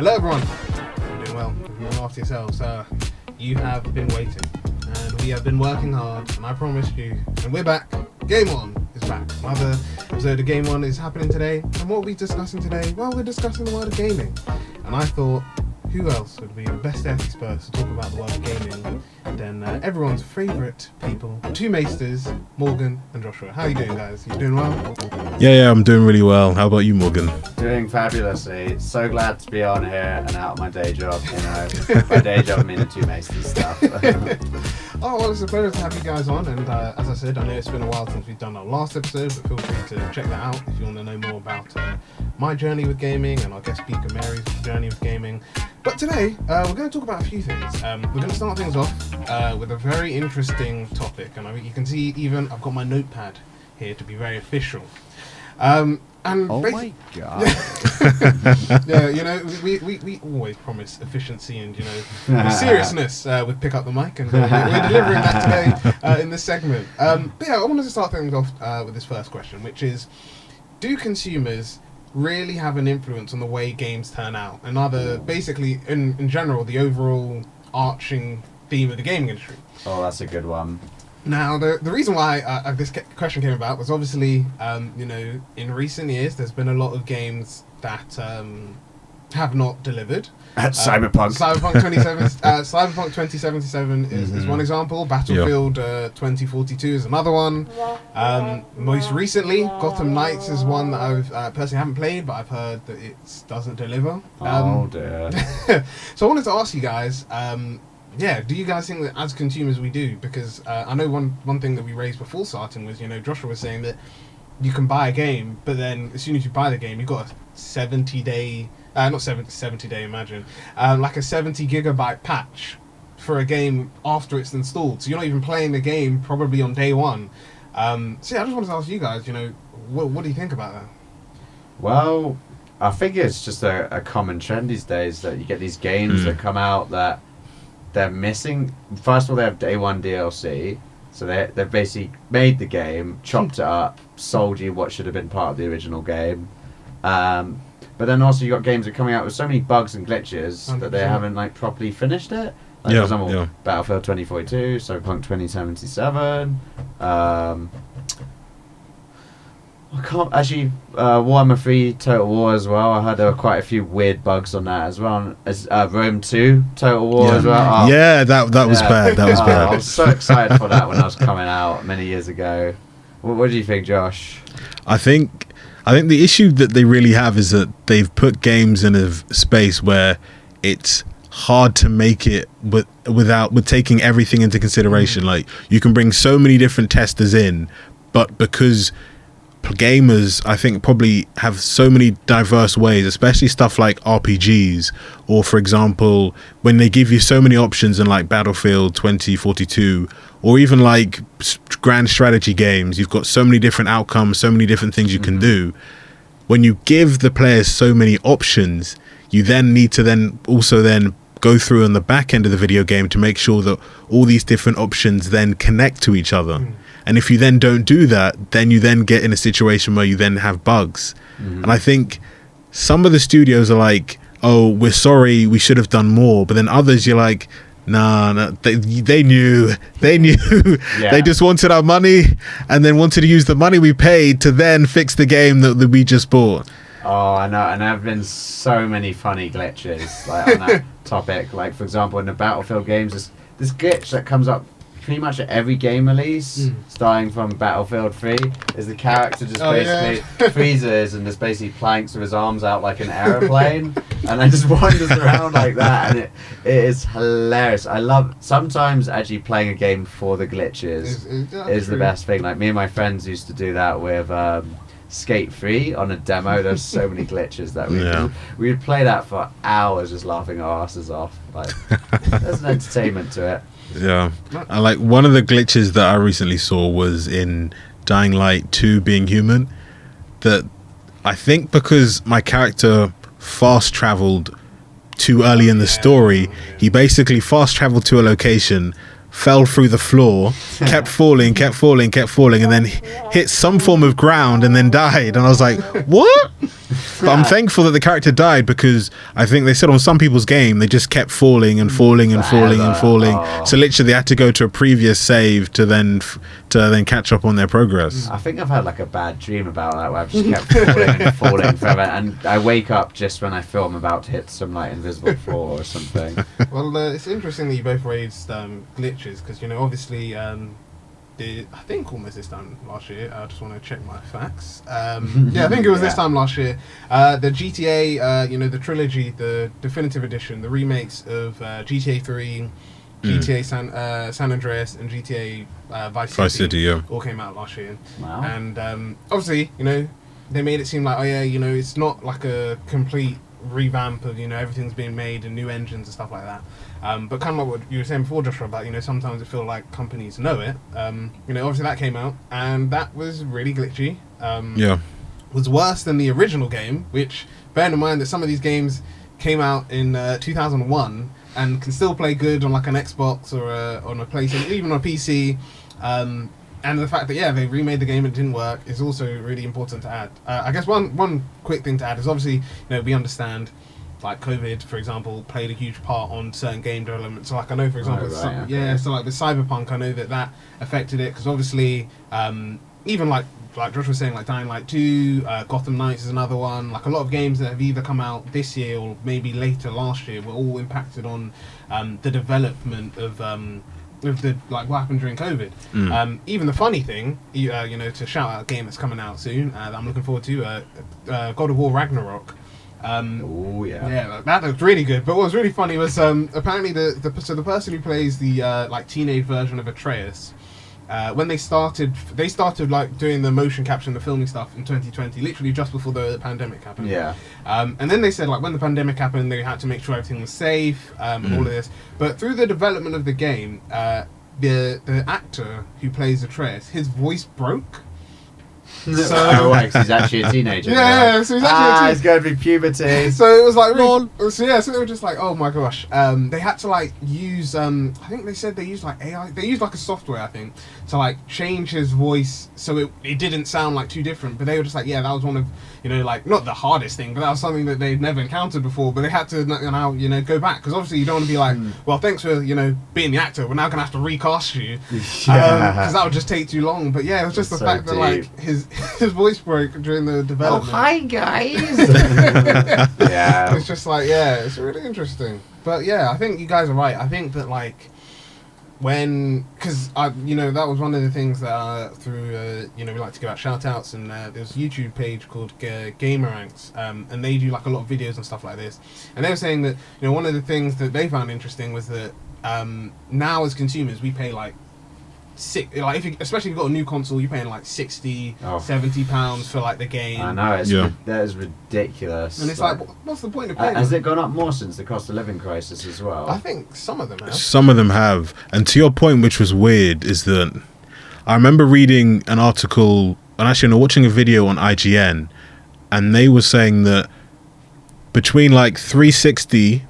Hello everyone, I'm doing well. If you're after yourselves, you have been waiting and we have been working hard, and I promised you, and we're back. Game On is back. Another episode of Game On is happening today, and what are we discussing today? Well, we're discussing the world of gaming, and I thought, who else would be the best experts to talk about the world of gaming than everyone's favourite people, two maesters, Morgan and Joshua. How are you doing, guys? You doing well? Yeah, I'm doing really well. How about you, Morgan? Doing fabulously. So glad to be on here and out of my day job. You know, my day job meaning two maesters stuff. Oh, well, it's a pleasure to have you guys on, and as I said, I know it's been a while since we've done our last episode, but feel free to check that out if you want to know more about my journey with gaming and our guest speaker Mary's journey with gaming. But today, we're going to talk about a few things. We're going to start things off with a very interesting topic, and I mean, you can see even I've got my notepad here to be very official. And oh my god! Yeah, you know, we always promise efficiency and, you know, seriousness with Pick Up the Mic, and we're delivering that today in this segment. But yeah, I wanted to start things off with this first question, which is, do consumers really have an influence on the way games turn out, and other, basically, in general, the overall arching theme of the gaming industry? Oh, that's a good one. Now, the reason why this question came about was obviously, you know, in recent years, there's been a lot of games that have not delivered. Cyberpunk 2077 is one example. Battlefield 2042 is another one. Most recently, Gotham Knights is one that I've personally haven't played, but I've heard that it doesn't deliver. Oh dear. So I wanted to ask you guys, yeah, do you guys think that as consumers we do? Because I know one thing that we raised before starting was, you know, Joshua was saying that you can buy a game, but then as soon as you buy the game, you've got a 70-day, not 70-day, imagine, like a 70 gigabyte patch for a game after it's installed. So you're not even playing the game probably on day one. So yeah, I just wanted to ask you guys, you know, what do you think about that? Well, I think it's just a common trend these days that you get these games that come out that they're missing. First of all, they have day one DLC, so they've basically made the game, chopped it up, sold you what should have been part of the original game. But then also you got games that are coming out with so many bugs and glitches 100%. That they haven't like properly finished it. Like, for example, Battlefield 2042, Cyberpunk 2077. I can't actually. Warhammer 3 Total War as well. I heard there were quite a few weird bugs on that as well. As Rome 2 Total War as well. Oh, yeah, that was bad. That was bad. I was so excited for that when I was coming out many years ago. What do you think, Josh? I think the issue that they really have is that they've put games in a space where it's hard to make it with taking everything into consideration. Like, you can bring so many different testers in, but because gamers, I think, probably have so many diverse ways, especially stuff like RPGs, or for example when they give you so many options in like Battlefield 2042, or even like grand strategy games. You've got so many different outcomes, so many different things you can do. When you give the players so many options, you then need to also go through on the back end of the video game to make sure that all these different options then connect to each other. And if you then don't do that, then you then get in a situation where you then have bugs. And I think some of the studios are like, oh, we're sorry, we should have done more. But then others, you're like, nah, they knew. Yeah. They just wanted our money and then wanted to use the money we paid to then fix the game that we just bought. Oh, I know, and there have been so many funny glitches like on that topic. Like, for example, in the Battlefield games, this glitch that comes up pretty much at every game release, starting from Battlefield 3, is the character just basically freezes and just basically planks with his arms out like an aeroplane, and then just wanders around like that, and it is hilarious. I love sometimes actually playing a game for the glitches is the best thing. Like, me and my friends used to do that with Skate 3 on a demo. There's so many glitches that we would play that for hours just laughing our asses off. Like, there's an entertainment to it. Yeah, I like one of the glitches that I recently saw was in Dying Light 2 Being Human, that I think because my character fast traveled too early in the story, he basically fast traveled to a location, fell through the floor, kept falling, and then hit some form of ground and then died. And I was like, what? But I'm thankful that the character died, because I think they said on some people's game they just kept falling and falling and falling and falling. Oh. So literally they had to go to a previous save to then catch up on their progress. I think I've had like a bad dream about that, where I've just kept falling and falling forever, and I wake up just when I feel I'm about to hit some like invisible floor or something. Well, it's interesting that you both raised glitches, because obviously I think almost this time last year. I just want to check my facts. Yeah, I think it was this time last year. The GTA, the trilogy, the definitive edition, the remakes of GTA 3, GTA San Andreas, and GTA Vice City, yeah. all came out last year. Wow. And obviously, they made it seem like, it's not like a complete revamp of everything's being made and new engines and stuff like that. But kind of like what you were saying before, Joshua, about sometimes it feels like companies know it. Obviously that came out and that was really glitchy. Yeah. Was worse than the original game, which, bearing in mind that some of these games came out in 2001 and can still play good on like an Xbox or on a PlayStation, even on a PC. And the fact that they remade the game and it didn't work is also really important to add. I guess one quick thing to add is obviously we understand like COVID, for example, played a huge part on certain game development. So like I know, for example, so like with Cyberpunk, I know that affected it, because obviously even like Josh was saying, like Dying Light 2, Gotham Knights is another one. Like a lot of games that have either come out this year or maybe later last year were all impacted on the development of the like what happened during COVID. Even the funny thing, to shout out a game that's coming out soon that I'm looking forward to, God of War Ragnarok. Oh yeah. Yeah, that looked really good. But what was really funny was apparently the person who plays the like teenage version of Atreus, when they started like doing the motion capture and the filming stuff in 2020, literally just before the pandemic happened. Yeah. And then they said like when the pandemic happened, they had to make sure everything was safe and all of this. But through the development of the game, the actor who plays Atreus, his voice broke. So because he's actually a teenager. Yeah, so he's actually it's going to be puberty. So it was like really, so they were just like, oh my gosh. They had to like use I think they said they used like AI, they used like a software, I think, to like change his voice so it didn't sound like too different. But they were just like, that was one of like not the hardest thing, but that was something that they'd never encountered before. But they had to now go back, because obviously you don't want to be like, well, thanks for being the actor, we're now gonna have to recast you, because that would just take too long. But it was just the fact that like his voice broke during the development. Oh, hi guys. It's just like it's really interesting. But I think you guys are right. I think that like because that was one of the things that through we like to give out shout outs, and there's a YouTube page called Gameranks, and they do like a lot of videos and stuff like this, and they were saying that one of the things that they found interesting was that now as consumers we pay like especially if you've got a new console, you're paying like 60, 70 pounds for like the game. I know, that is ridiculous. And it's like what's the point of paying? Has it gone up more since the cost of living crisis as well? I think some of them have. Some of them have. And to your point, which was weird, is that I remember reading an article, and actually watching a video on IGN, and they were saying that between like the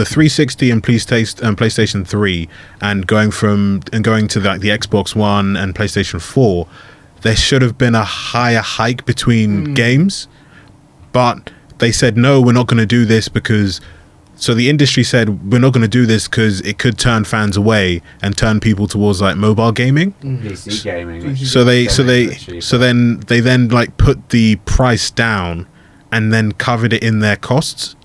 360 and PlayStation 3, and going to like the Xbox One and PlayStation 4, there should have been a higher hike between games, but they said no, we're not going to do this because. So the industry said we're not going to do this because it could turn fans away and turn people towards like mobile gaming, PC gaming. So then like put the price down and then covered it in their costs.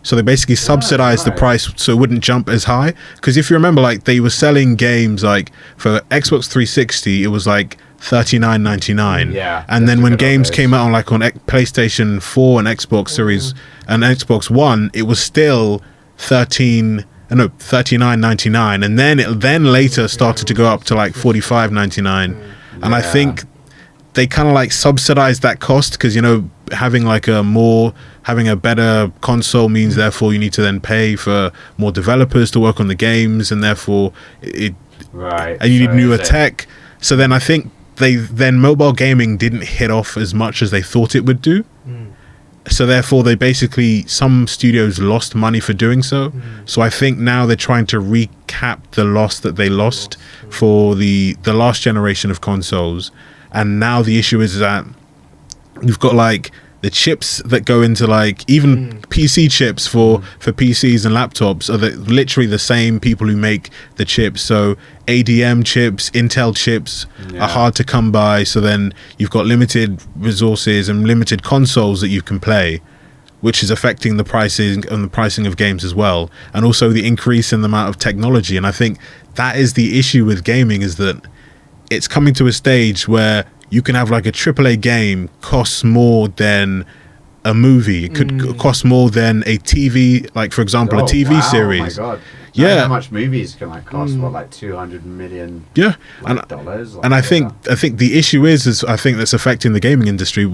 So they basically subsidized the price so it wouldn't jump as high. Because if you remember, like they were selling games like for Xbox 360, it was like $39.99. Yeah. And then when games came out on like on PlayStation 4 and Xbox Series and Xbox One, it was still $39.99. And then it later started to go up to like $45.99. And I think they kind of like subsidized that cost because having a better console means therefore you need to then pay for more developers to work on the games, and therefore and you need newer tech. So then I think mobile gaming didn't hit off as much as they thought it would do. So therefore, they basically, some studios lost money for doing so. So I think now they're trying to recap the loss that they lost for the last generation of consoles. And now the issue is that you've got like the chips that go into like even PC chips for PCs and laptops are literally the same people who make the chips. So ADM chips, Intel chips are hard to come by. So then you've got limited resources and limited consoles that you can play, which is affecting the pricing and the pricing of games as well. And also the increase in the amount of technology. And I think that is the issue with gaming, is that it's coming to a stage where you can have like a AAA game costs more than a movie. It could cost more than a TV, like for example, a TV series. Oh my god! Yeah, how much movies can like cost? What, like $200 million? Yeah, like, dollars. Like, and I think the issue is I think that's affecting the gaming industry.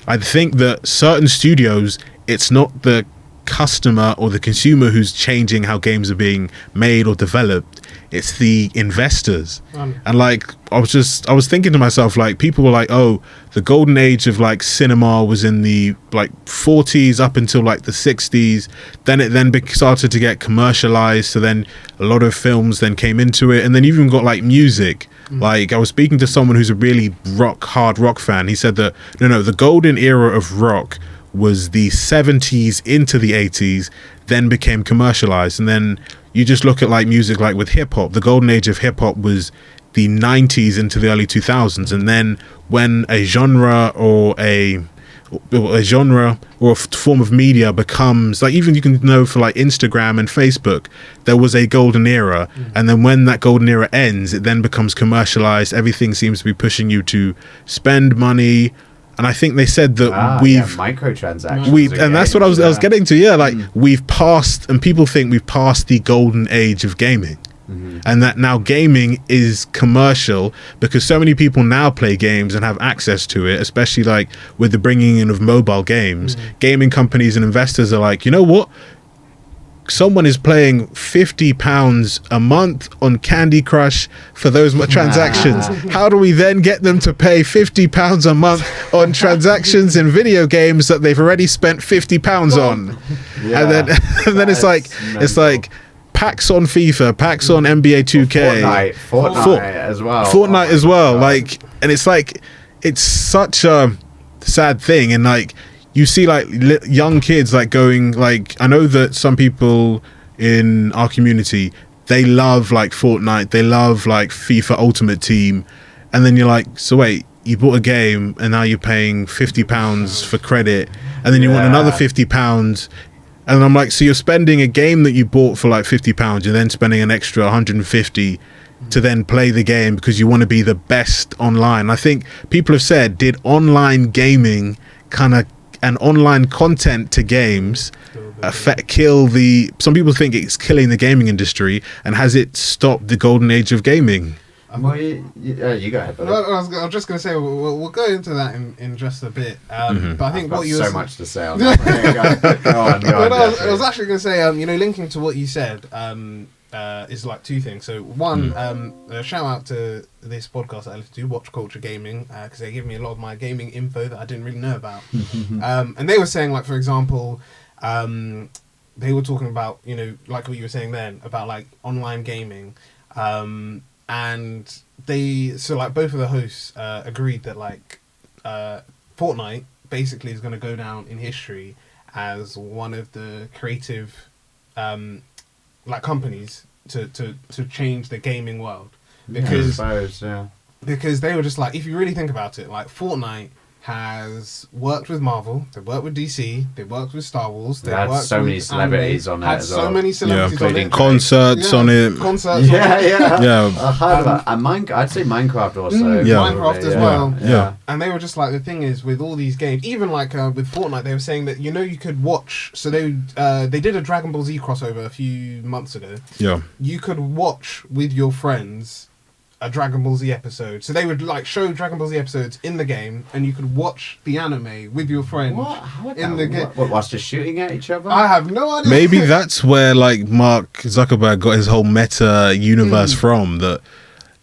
I think that certain studios, it's not the customer or the consumer who's changing how games are being made or developed. It's the investors. And like I was thinking to myself, like, people were like, oh, the golden age of like cinema was in the like 40s up until like the 60s. Then it started to get commercialized, so then a lot of films then came into it. And then you even got like music. Like I was speaking to someone who's a really hard rock fan. He said that no, the golden era of rock was the 70s into the 80s, then became commercialized. And then you just look at like music, like with hip hop, the golden age of hip hop was the 90s into the early 2000s. And then when a genre or a form of media becomes like, even you can know for like Instagram and Facebook, there was a golden era. And then when that golden era ends, it then becomes commercialized. Everything seems to be pushing you to spend money. And I think they said that microtransactions. And that's what I was getting to. Yeah, like we've passed, and people think we've passed the golden age of gaming, and that now gaming is commercial because so many people now play games and have access to it. Especially like with the bringing in of mobile games, gaming companies and investors are like, you know what? Someone is playing £50 a month on Candy Crush for those transactions. How do we then get them to pay £50 a month on transactions in video games that they've already spent £50 on? And then it's like packs on FIFA, packs on NBA 2K, Fortnite as well. Like, and it's like, it's such a sad thing. And like, you see like young kids like going, like, I know that some people in our community, they love like Fortnite, they love like FIFA Ultimate Team, and then you're like, so wait, you bought a game and now you're paying £50 for credit, and then you want another £50, and I'm like, so you're spending a game that you bought for like £50, you're then spending an extra 150 to then play the game because you want to be the best online. I think people have said, did online gaming and online content to games kill some people think it's killing the gaming industry, and has it stopped the golden age of gaming? Well, you go ahead. I was just going to say we'll go into that in just a bit. But I think what you so much to say on that. Go on, I was actually going to say, linking to what you said, is like two things. So one, shout out to this podcast that I listen to, Watch Culture Gaming, because they give me a lot of my gaming info that I didn't really know about. And they were saying, like, for example, they were talking about, like what you were saying then about like online gaming, and both of the hosts agreed that like Fortnite basically is going to go down in history as one of the creative like companies to change the gaming world, because because they were just like, if you really think about it, like Fortnite has worked with Marvel, they worked with DC, they worked with Star Wars, they had so many celebrities on it as well. So many celebrities on it. Concerts on it. I'd say Minecraft also. Minecraft as well. Yeah. And they were just like, the thing is, with all these games, even like with Fortnite, they were saying that you could watch. So they did a Dragon Ball Z crossover a few months ago. Yeah. You could watch with your friends a Dragon Ball Z episode. So they would like show Dragon Ball Z episodes in the game, and you could watch the anime with your friend in the game. What, whilst just shooting at each other? I have no idea. Maybe that's where like Mark Zuckerberg got his whole meta universe from. That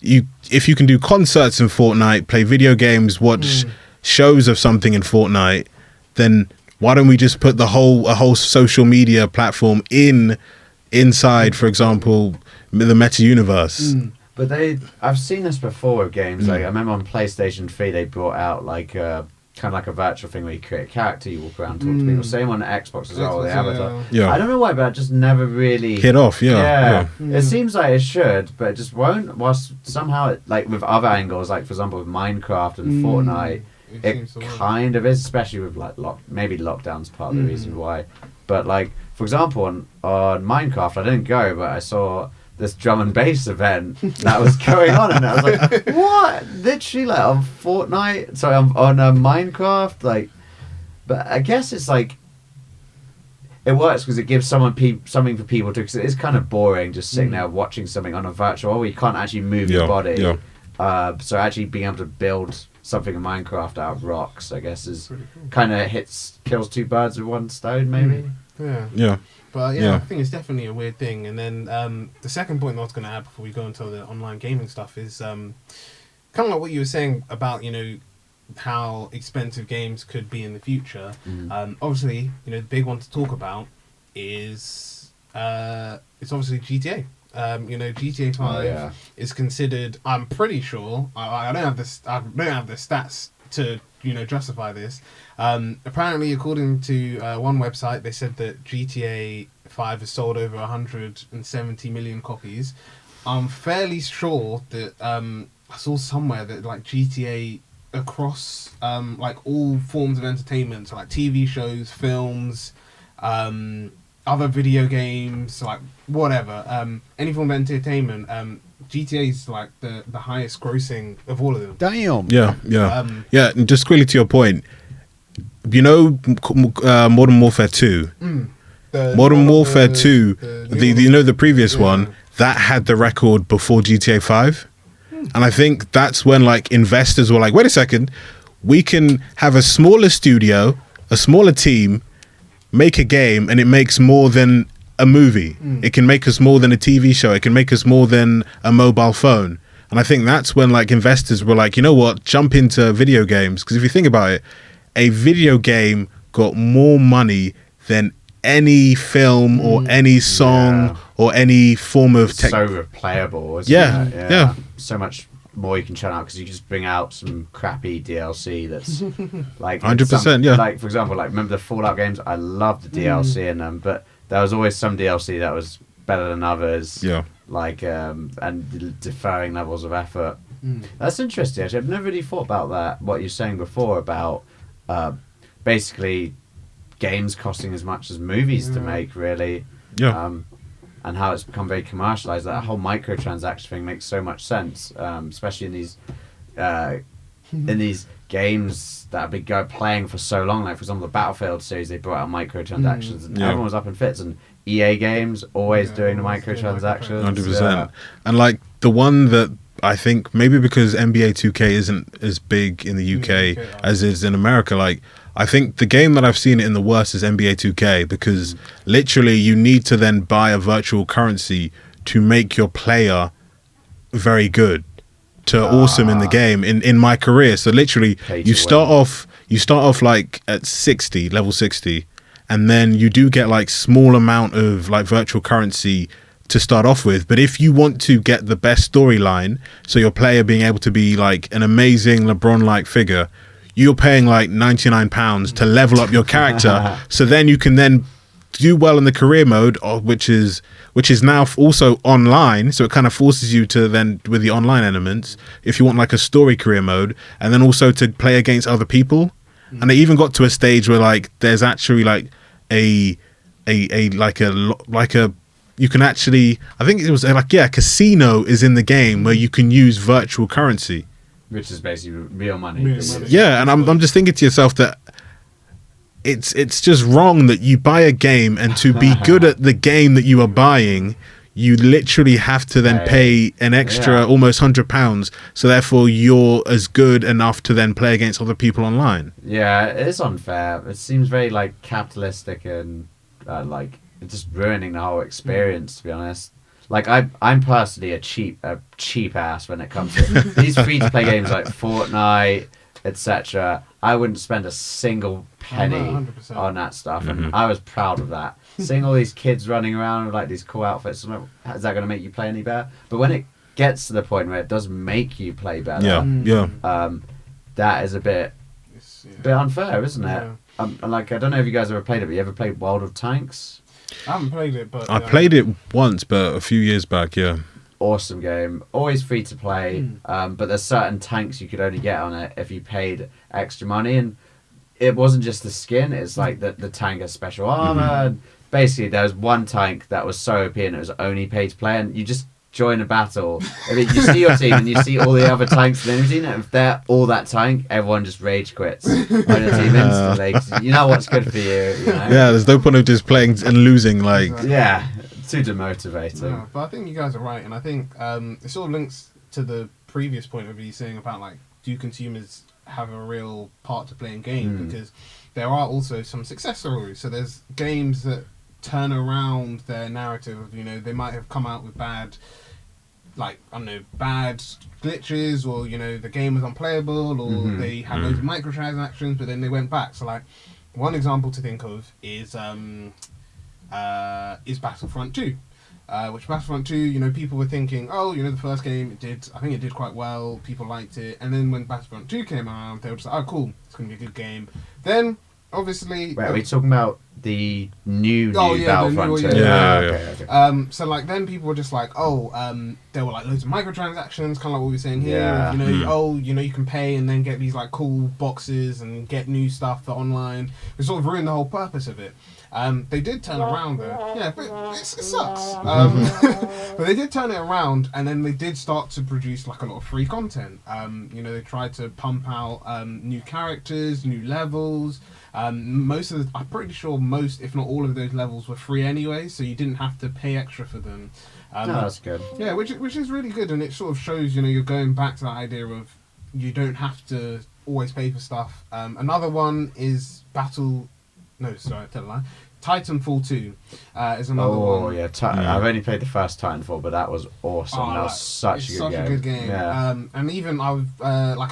if you can do concerts in Fortnite, play video games, watch shows of something in Fortnite, then why don't we just put a whole social media platform inside, for example, the meta universe? But I've seen this before with games. Like I remember on PlayStation 3, they brought out like kind of like a virtual thing where you create a character, you walk around, talk to people. Same on Xbox as well, the avatar. Yeah. I don't know why, but it just never really Hit off, yeah. It seems like it should, but it just won't. Whilst somehow, like with other angles, like for example with Minecraft and Fortnite, it kind of is, especially with like maybe lockdown's part of the reason why. But like for example on Minecraft, I didn't go, but I saw this drum and bass event that was going on, and I was like, what? Literally, like on Fortnite, sorry, on Minecraft, like. But I guess it's like it works because it gives something for people to. Because it is kind of boring just sitting there watching something on a virtual where you can't actually move your body. Yeah. So actually being able to build something in Minecraft out of rocks, I guess, is kind of kills two birds with one stone, maybe. Yeah. Yeah. But I think it's definitely a weird thing. And then the second point that I was going to add before we go into the online gaming stuff is kind of like what you were saying about, how expensive games could be in the future. Obviously, the big one to talk about is it's obviously GTA. GTA 5 is considered. I'm pretty sure. I don't have this. I don't have the stats to justify this. Apparently, according to one website, they said that GTA 5 has sold over 170 million copies. I'm fairly sure that I saw somewhere that like GTA across like all forms of entertainment, so like TV shows, films, other video games, like whatever, any form of entertainment, GTA is like the highest grossing of all of them. Damn. Yeah. And just quickly to your point, Modern Warfare 2. Modern Warfare 2, the previous one that had the record before GTA 5. And I think that's when like investors were like, wait a second, we can have a smaller studio, a smaller team, make a game, and it makes more than a movie. It can make us more than a TV show. It can make us more than a mobile phone. And I think that's when like investors were like, you know what, jump into video games. Because if you think about it, a video game got more money than any film or any song or any form of so replayable, isn't it? Yeah. So much more you can churn out because you can just bring out some crappy DLC that's like 100%. Like for example, like remember the Fallout games? I love the DLC in them, but there was always some DLC that was better than others. Yeah. Like and deferring levels of effort. That's interesting. Actually, I've never really thought about that. What you're saying before about basically games costing as much as movies to make, really. Yeah. And how it's become very commercialized. That whole microtransaction thing makes so much sense, especially in these games that have been playing for so long. Like for example, the Battlefield series, they brought out microtransactions, and everyone was up in fits. And EA games always doing the microtransactions. 100%. And like the one that I think maybe because NBA 2K isn't as big in the UK as is in America, like I think the game that I've seen it in the worst is NBA 2K, because literally you need to then buy a virtual currency to make your player very good to awesome in the game in my career. So literally you start off like at level 60, and then you do get like small amount of like virtual currency to start off with. But if you want to get the best storyline, so your player being able to be like an amazing LeBron-like figure, you're paying like £99 to level up your character. So then you can then do well in the career mode, which is now also online. So it kind of forces you to then, with the online elements, if you want like a story career mode, and then also to play against other people. And they even got to a stage where like there's actually like a you can actually, I think it was like, casino is in the game where you can use virtual currency. Which is basically real money. Yeah, and I'm just thinking to yourself that it's just wrong that you buy a game, and to be good at the game that you are buying, you literally have to then pay an extra almost £100. So therefore, you're as good enough to then play against other people online. Yeah, it is unfair. It seems very like capitalistic and like just ruining the whole experience. To be honest. Like I'm personally a cheap ass when it comes to these free to play games like Fortnite, etc. I wouldn't spend a single penny 100%. on that stuff, and I was proud of that. Seeing all these kids running around with like these cool outfits, I'm like, is that going to make you play any better? But when it gets to the point where it does make you play better, that is a bit unfair, isn't it? Yeah. Like, I don't know if you guys ever played it, but you ever played World of Tanks? I haven't played it, but I played it once, but a few years back. Yeah. Awesome game, always free to play, but there's certain tanks you could only get on it if you paid extra money, and it wasn't just the skin, it's like the tank has special armor, and basically there was one tank that was so OP and it was only pay to play, and you just join a battle. I mean, you see your team and you see all the other tanks in the team, and if they're all that tank, everyone just rage quits on your team instantly, 'cause you know what's good for you, you know? Yeah, there's no point of just playing and losing. Like, Yeah, too demotivating. Yeah, but I think you guys are right, and I think it sort of links to the previous point of you saying about like, do consumers have a real part to play in game? Because there are also some success stories. So there's games that turn around their narrative. You know, they might have come out with bad glitches, or you know, the game was unplayable, or they had loads of microtransactions, but then they went back. So like, one example to think of is Battlefront 2. Which Battlefront 2, you know, people were thinking, oh, you know, the first game, I think it did quite well, people liked it, and then when Battlefront 2 came around, they were just like, oh, cool, it's going to be a good game. Then, obviously... Wait, are we talking about the new Battlefront 2? Yeah. So, like, then people were just like, oh, there were, like, loads of microtransactions, kind of like what we were saying here. Yeah. You know, oh, you know, you can pay and then get these, like, cool boxes and get new stuff for online. It sort of ruined the whole purpose of it. They did turn around though. Yeah, but it sucks. But they did turn it around, and then they did start to produce like a lot of free content. You know, they tried to pump out new characters, new levels. I'm pretty sure most, if not all of those levels were free anyway, so you didn't have to pay extra for them. No, that's good. Yeah, which is really good, and it sort of shows, you know, you're going back to that idea of you don't have to always pay for stuff. Another one is Titanfall 2 is another one. Oh yeah, I've only played the first Titanfall, but that was awesome. That was such a good game. Yeah. And even I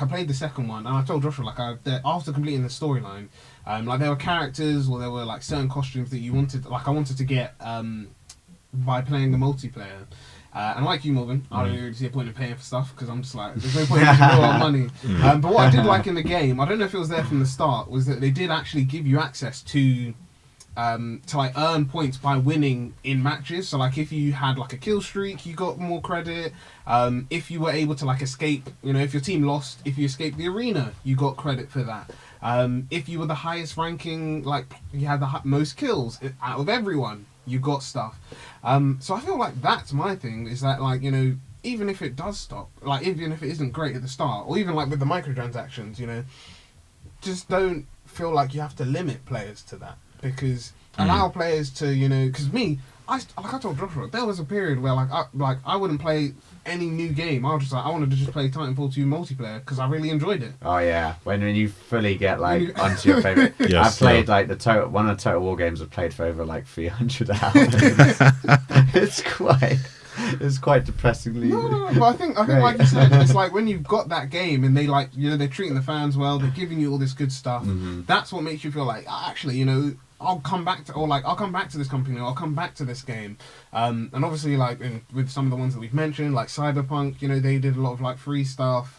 played the second one, and I told Joshua after completing the storyline, like there were characters or there were like certain costumes that you wanted, like I wanted to get by playing the multiplayer. And like you, Morgan, I don't really see a point in paying for stuff because I'm just like, there's no point in using a lot of money. But what I did like in the game, I don't know if it was there from the start, was that they did actually give you access to like earn points by winning in matches. So like if you had like a kill streak, you got more credit. If you were able to like escape, you know, if your team lost, if you escaped the arena, you got credit for that. If you were the highest ranking, like you had the most kills out of everyone, you got stuff. So I feel like that's my thing, is that like, you know, even if it does stop, like even if it isn't great at the start, or even like with the microtransactions, you know, just don't feel like you have to limit players to that, because allow players to, you know, because I told Joshua, there was a period where I wouldn't play any new game. I was just like, I wanted to just play Titanfall 2 multiplayer because I really enjoyed it. Oh yeah, when you fully get like onto your favorite. Yes, I've played like one of the Total War games I've played for over like 300 hours. It's quite depressingly. No, but I think like you said, it's like when you've got that game and they like, you know, they're treating the fans well, they're giving you all this good stuff. That's what makes you feel like, actually, you know, I'll come back to this company, or I'll come back to this game. And obviously, like with some of the ones that we've mentioned, like Cyberpunk, you know, they did a lot of like free stuff.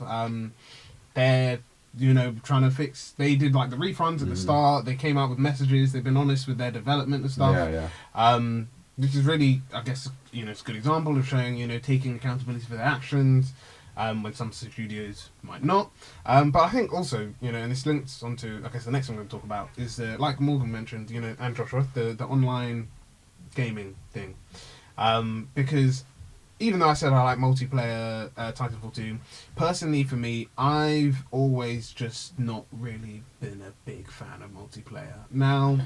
They're, you know, trying to fix. They did like the refunds at the start. They came out with messages. They've been honest with their development and stuff. Yeah. Which is really, I guess, you know, it's a good example of showing, you know, taking accountability for their actions. When some studios might not. But I think also, you know, and this links onto, I guess the next one we're going to talk about is, like Morgan mentioned, you know, and Joshua, the online gaming thing. Because even though I said I like multiplayer Titanfall 2, personally for me, I've always just not really been a big fan of multiplayer. Now,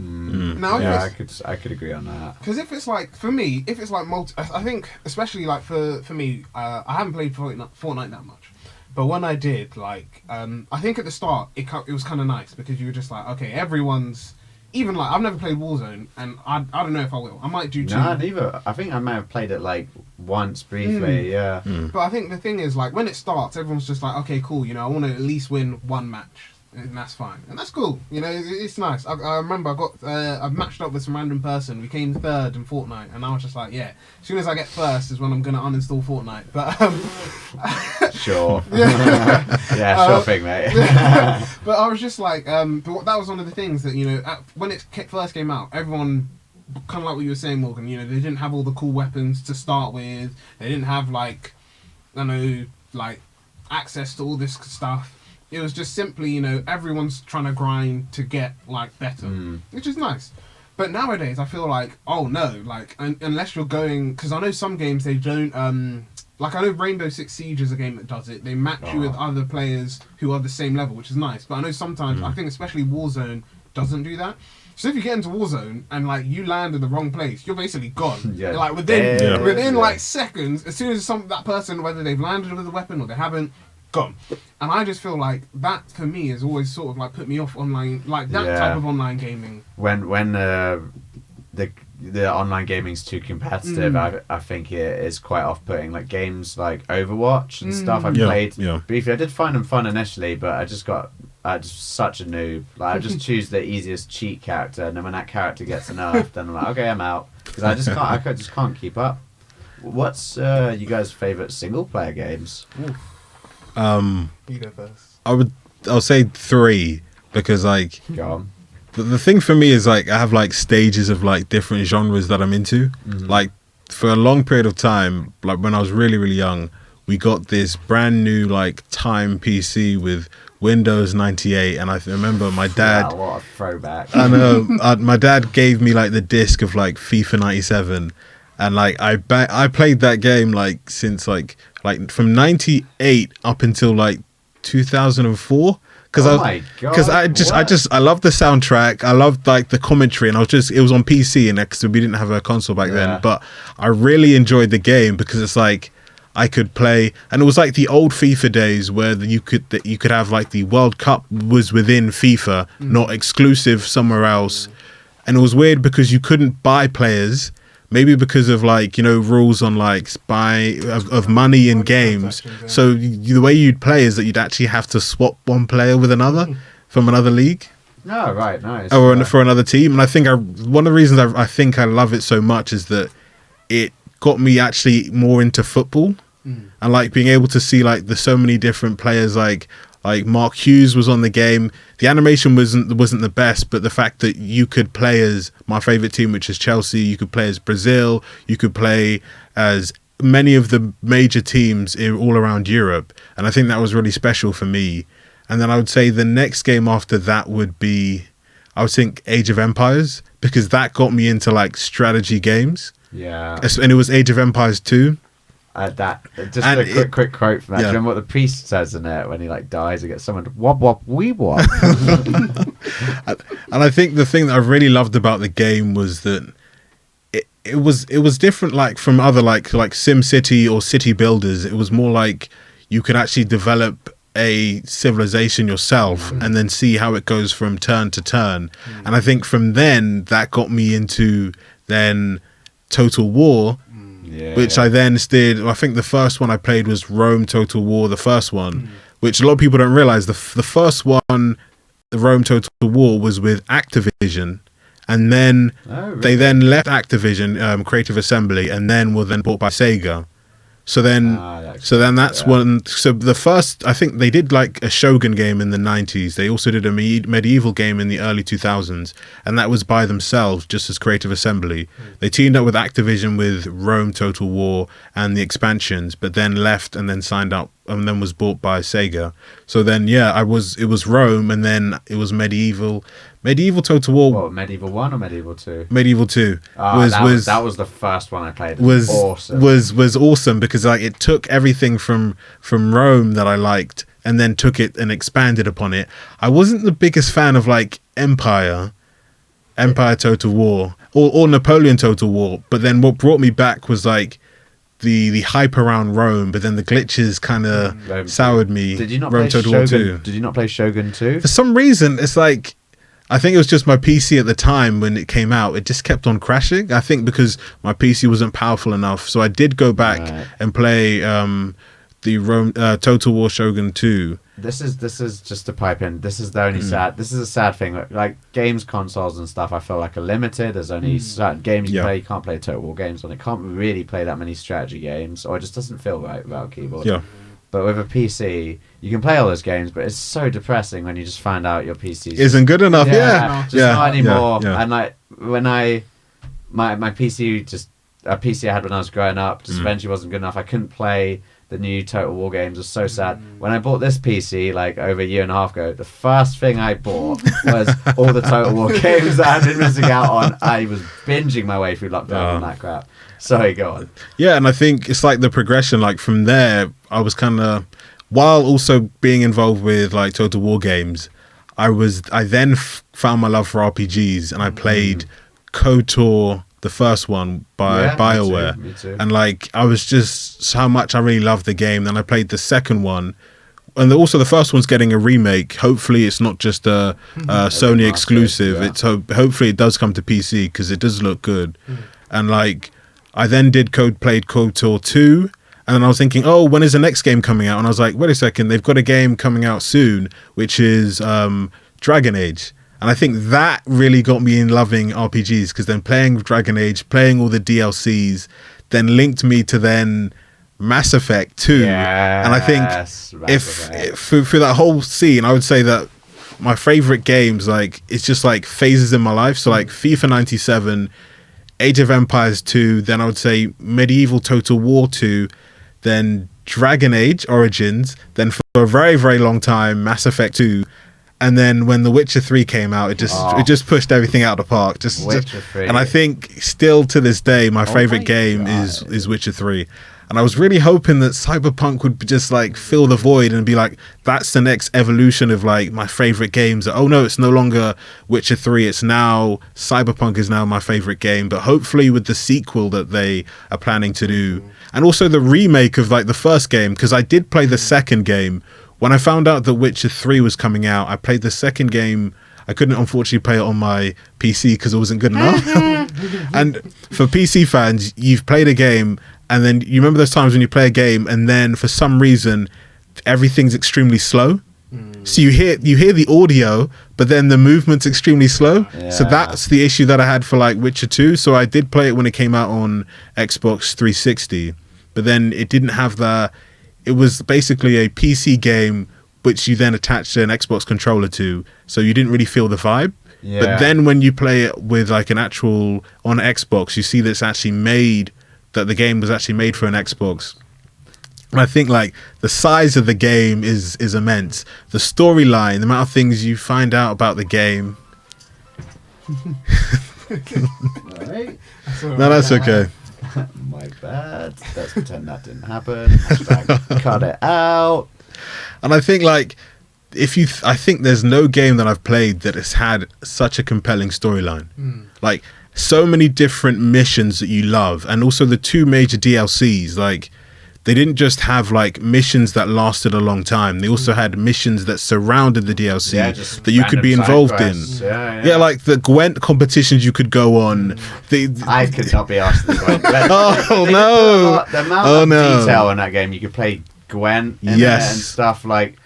I could agree on that. Because if it's like, for me, if it's like I think, especially like for me, I haven't played Fortnite that much. But when I did, like, I think at the start, it was kind of nice because you were just like, okay, everyone's, even like, I've never played Warzone, and I don't know if I will. I might do 2. No, neither. I think I might have played it like once briefly, But I think the thing is, like, when it starts, everyone's just like, okay, cool, you know, I want to at least win one match. and that's fine, and that's cool. You know, it's nice. I remember I've matched up with some random person. We came third in Fortnite, and I was just like, yeah. As soon as I get first is when I'm gonna uninstall Fortnite. But Sure. yeah, sure thing, mate. but I was just like, but that was one of the things that, you know, when it first came out, everyone, kind of like what you were saying, Morgan. You know, they didn't have all the cool weapons to start with. They didn't have like, I don't know, like access to all this stuff. It was just simply, you know, everyone's trying to grind to get like better, which is nice. But nowadays, I feel like, oh no, like unless you're going, because I know some games they don't. Like I know Rainbow Six Siege is a game that does it. They match you with other players who are the same level, which is nice. But I know sometimes, I think especially Warzone doesn't do that. So if you get into Warzone and like you land in the wrong place, you're basically gone. Yeah. Like within like seconds, as soon as that person, whether they've landed with a weapon or they haven't, gone. And I just feel like that for me has always sort of like put me off online, like that type of online gaming. When the online gaming's too competitive, I think it is quite off-putting. Like games like Overwatch and stuff I've played briefly. I did find them fun initially, but I just such a noob. Like I just choose the easiest cheat character, and then when that character gets nerfed, then I'm like, okay, I'm out, because I just can't keep up. What's you guys' favorite single-player games? You go first. I'll say 3, because like Go on. the thing for me is like I have like stages of like different genres that I'm into. Like for a long period of time, like when I was really, really young, we got this brand new like Time PC with Windows 98, and I remember my dad. Wow, what a throwback! I know. My dad gave me like the disc of like FIFA 97, and like I played that game like since like from 98 up until like 2004. Because I loved the soundtrack. I loved like the commentary, and it was on PC, and because we didn't have a console back then. But I really enjoyed the game because it's like I could play, and it was like the old FIFA days where you could have like the World Cup was within FIFA, not exclusive somewhere else, and it was weird because you couldn't buy players. Maybe because of like, you know, rules on like of money in games. So the way you'd play is that you'd actually have to swap one player with another from another league. Oh, right, nice. Or for another team. And I think one of the reasons I think I love it so much is that it got me actually more into football. And like being able to see like there's so many different players, like Mark Hughes was on the game. The animation wasn't the best, but the fact that you could play as my favorite team, which is Chelsea, you could play as Brazil, you could play as many of the major teams all around Europe, and I think that was really special for me. And then I would say the next game after that would be, I would think, Age of Empires, because that got me into like strategy games. Yeah, and it was Age of Empires 2. A quick quote from that. Do you remember what the priest says in it when he like dies? He gets summoned. Wop wop wee wop. And I think the thing that I really loved about the game was that it was different, like from other like Sim City or City Builders. It was more like you could actually develop a civilization yourself and then see how it goes from turn to turn. And I think from then that got me into then Total War. Which I then did. I think the first one I played was Rome Total War, the first one, which a lot of people don't realize. The first one, the Rome Total War, was with Activision, and then they then left Activision, Creative Assembly, and then were then bought by Sega. So then that's one. So the first, I think they did like a Shogun game in the 90s. They also did a medieval game in the early 2000s, and that was by themselves, just as Creative Assembly. They teamed up with Activision with Rome Total War and the expansions, but then left and then signed up and then was bought by Sega. So then it was Rome, and then it was Medieval Total War. What, Medieval 1 or Medieval 2? Medieval 2. That was the first one I played. Was awesome. Was awesome because like it took everything from Rome that I liked and then took it and expanded upon it. I wasn't the biggest fan of like Empire Total War or Napoleon Total War, but then what brought me back was like the hype around Rome, but then the glitches kind of soured me. Did you not Rome play Total War Shogun? 2. Did you not play Shogun 2? For some reason, it's like, I think it was just my PC at the time when it came out. It just kept on crashing. I think because my PC wasn't powerful enough. So I did go back and play the Rome Total War Shogun 2. This is just to pipe in. This is the only sad. This is a sad thing. Like games consoles and stuff, I feel like are limited. There's only certain games you play. You can't play Total War games on it. Can't really play that many strategy games, or it just doesn't feel right without a keyboard. Yeah. But with a PC, you can play all those games, but it's so depressing when you just find out your PC Isn't good enough. Yeah. just not anymore. Yeah. And like when my PC a PC I had when I was growing up just eventually wasn't good enough. I couldn't play the new Total War games. It was so sad. When I bought this PC like over a year and a half ago, the first thing I bought was all the Total War games that I've been missing out on. I was binging my way through lockdown on that crap. Sorry, go on. Yeah, and I think it's like the progression. Like from there, I was kind of, while also being involved with like Total War games, I then found my love for RPGs, and I played KOTOR, the first one by BioWare. Me too. And like I was just how much I really loved the game. Then I played the second one, and also the first one's getting a remake. Hopefully it's not just a Sony exclusive. Yeah. It's hopefully it does come to PC because it does look good. And like I then played KOTOR 2, and then I was thinking, oh, when is the next game coming out? And I was like, wait a second, they've got a game coming out soon, which is Dragon Age. And I think that really got me in loving RPGs, because then playing Dragon Age, playing all the DLCs, then linked me to then Mass Effect 2. And I think if through that whole scene, I would say that my favorite games, like, it's just like phases in my life. So like FIFA 97, Age of Empires 2, then I would say Medieval Total War 2, then Dragon Age Origins, then for a very, very long time, Mass Effect 2. And then when The Witcher 3 came out, it just pushed everything out of the park. Witcher 3. And I think still to this day, my favorite game is Witcher 3. And I was really hoping that Cyberpunk would just like fill the void and be like, that's the next evolution of like my favorite games. Oh no, it's no longer Witcher 3. It's now Cyberpunk is now my favorite game. But hopefully with the sequel that they are planning to do, and also the remake of like the first game, because I did play the second game. When I found out that Witcher 3 was coming out, I played the second game. I couldn't unfortunately play it on my PC because it wasn't good enough. And for PC fans, you've played a game, and then you remember those times when you play a game and then for some reason everything's extremely slow. So you hear the audio, but then the movement's extremely slow. Yeah. So that's the issue that I had for like Witcher 2. So I did play it when it came out on Xbox 360, but then it didn't have the... It was basically a PC game which you then attached an Xbox controller to, so you didn't really feel the vibe. Yeah. But then when you play it with like an actual on Xbox, you see that it's actually made, that the game was actually made for an Xbox. And I think like the size of the game is immense. The storyline, the amount of things you find out about the game. Right. No, that's okay. My bad. Let's pretend that didn't happen. Hashtag cut it out. And I think like I think there's no game that I've played that has had such a compelling storyline. Like so many different missions that you love, and also the two major DLCs. Like they didn't just have like missions that lasted a long time. They also had missions that surrounded the DLC that you could be involved in. Yeah, like the Gwent competitions you could go on. I could not be asked the Gwent. Oh no! The amount of detail in that game, you could play Gwent in it and stuff like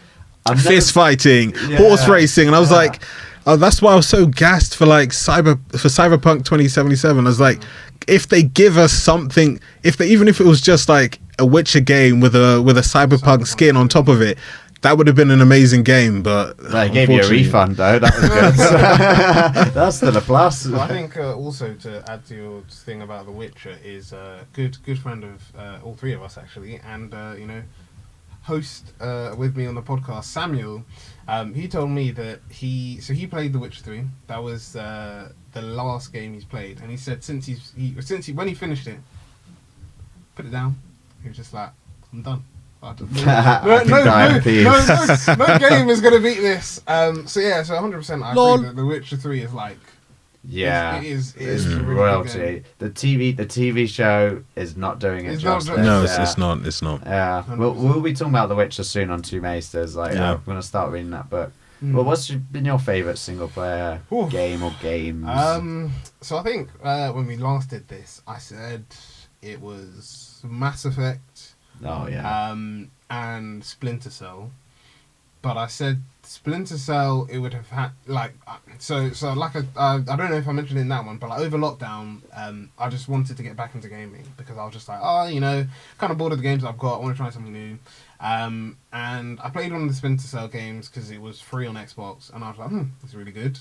fist fighting, horse racing, and I was like, oh, that's why I was so gassed for like Cyberpunk 2077. I was like, if they give us something, even if it was just like a Witcher game with a Cyberpunk skin on top of it, that would have been an amazing game. But they gave you a refund though. That was good. That's still a plus. Well, I think also to add to your thing about The Witcher is a good friend of all three of us actually, and host with me on the podcast, Samuel. He told me that he played The Witcher 3. That was the last game he's played, and he said when he finished it, put it down. He was just like, I'm done. No game is gonna beat this. So 100% I agree that The Witcher 3 is like. Yeah, it is really royalty. The TV show is not doing it justice. No, it's not. Yeah, we'll be talking about The Witcher soon on Two Maesters. Like, I'm gonna start reading that book. Well, what's been your favourite single player game or games? So I think when we last did this, I said it was Mass Effect. Oh yeah. And Splinter Cell. but I said Splinter Cell, it would have had like so like I don't know if I mentioned it in that one, but like over lockdown, I just wanted to get back into gaming because I was just like, kind of bored of the games I've got. I want to try something new. And I played one of the Splinter Cell games because it was free on Xbox, and I was like, it's really good.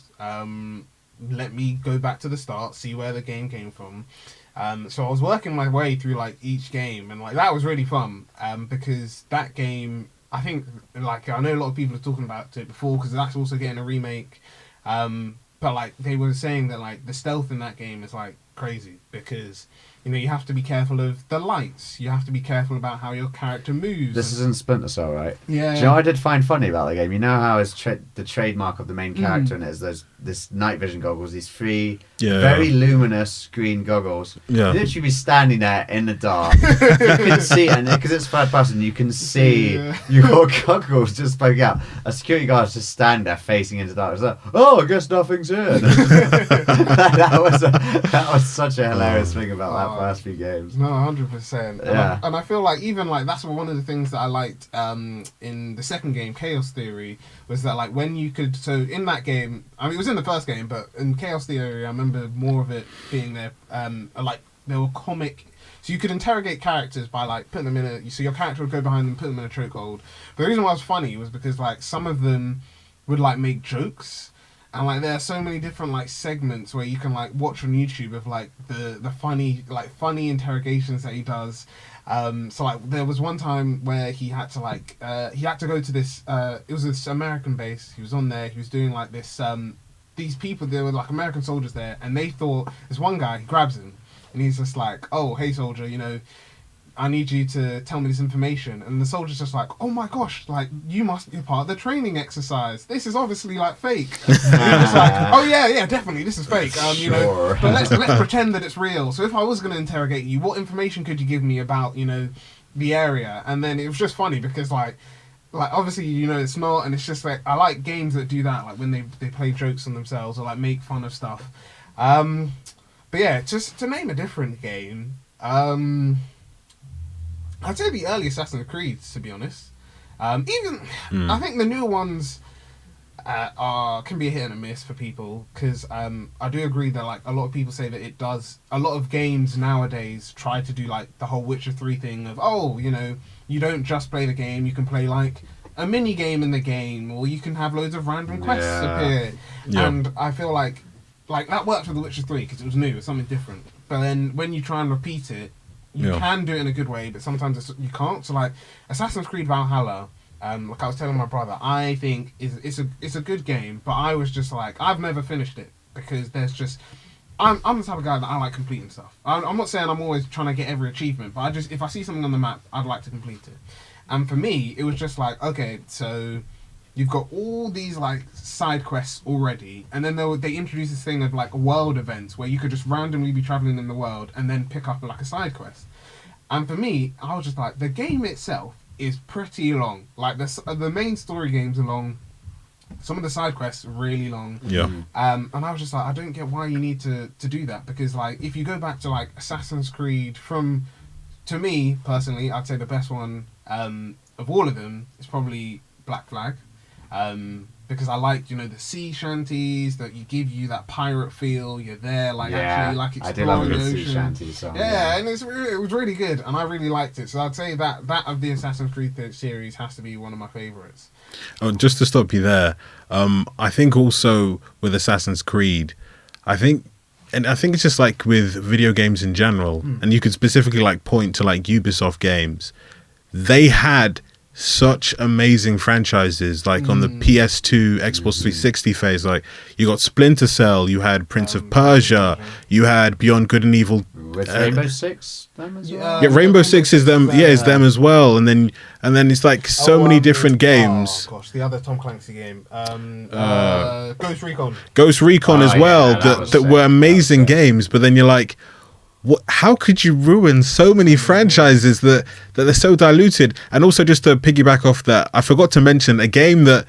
Let me go back to the start, see where the game came from. So I was working my way through like each game, and like that was really fun because that game, I think, like I know a lot of people are talking about it before because that's also getting a remake. But like they were saying that like the stealth in that game is like crazy because you have to be careful of the lights. You have to be careful about how your character moves. This is in Splinter Cell, right? Yeah. Do you know what I did find funny about the game? You know how it's the trademark of the main character in it is this night vision goggles, these three very luminous green goggles. Yeah. You literally be standing there in the dark. You can see, and because it's third person, you can see your goggles just poking out. A security guard's just standing there facing into the dark. It's like, I guess nothing's here. that was such a hilarious thing about that first few games. No, 100%. Yeah. And I feel like even like that's one of the things that I liked in the second game, Chaos Theory, was that like when you could, so in that game, I mean it was in the first game, but in Chaos Theory I remember more of it being there, like there were comic, so you could interrogate characters by like putting them in a, so your character would go behind them, put them in a chokehold. But the reason why it was funny was because like some of them would like make jokes. And like there are so many different like segments where you can like watch on YouTube of like the funny interrogations that he does. So like there was one time where he had to go to this it was this American base. He was on there. He was doing like this these people, there were like American soldiers there, and they thought this one guy, he grabs him and he's just like, oh hey soldier, I need you to tell me this information. And the soldier's just like, oh my gosh, like you must be part of the training exercise. This is obviously like fake. And it's like, oh yeah, definitely this is fake. Sure. But let's pretend that it's real. So if I was going to interrogate you, what information could you give me about the area? And then it was just funny because like obviously it's not, and it's just like I like games that do that, like when they play jokes on themselves or like make fun of stuff. But yeah, just to name a different game, I'd say the early Assassin's Creed, to be honest. I think the newer ones can be a hit and a miss for people because I do agree that like a lot of people say that it does. A lot of games nowadays try to do like the whole Witcher 3 thing of you don't just play the game, you can play like a mini game in the game, or you can have loads of random quests appear. Yeah. And I feel like that worked with The Witcher 3 because it was new, it's something different. But then when you try and repeat it, you can do it in a good way, but sometimes you can't. So like Assassin's Creed Valhalla, like I was telling my brother, I think it's a good game, but I was just like, I've never finished it because there's just I'm the type of guy that I like completing stuff. I'm not saying I'm always trying to get every achievement, but if I see something on the map, I'd like to complete it. And for me, it was just like, okay, so you've got all these like side quests already, and then they introduce this thing of like world events where you could just randomly be traveling in the world and then pick up like a side quest. And for me, I was just like, the game itself is pretty long. Like the main story games are long. Some of the side quests are really long. Yeah. And I was just like, I don't get why you need to do that, because like if you go back to like Assassin's Creed, to me personally, I'd say the best one of all of them is probably Black Flag. Because I liked, the sea shanties that give you that pirate feel. You're there, actually, like exploring the ocean. Sea shanty song. Yeah, and it was really good, and I really liked it. So I'd say that of the Assassin's Creed series has to be one of my favorites. Oh, just to stop you there, I think also with Assassin's Creed, I think it's just like with video games in general, and you could specifically like point to like Ubisoft games. They had such amazing franchises, like on the PS2 Xbox 360 phase. Like you got Splinter Cell, you had Prince of Persia, you had Beyond Good and Evil. With Rainbow Six them as well. Yeah, Rainbow Six is them. Yeah, is them as well. And then it's like so many different games. Oh gosh, the other Tom Clancy game, Ghost Recon. Ghost Recon as well. That were amazing games. But then you're like, how could you ruin so many franchises that they're so diluted? And also, just to piggyback off that, I forgot to mention a game that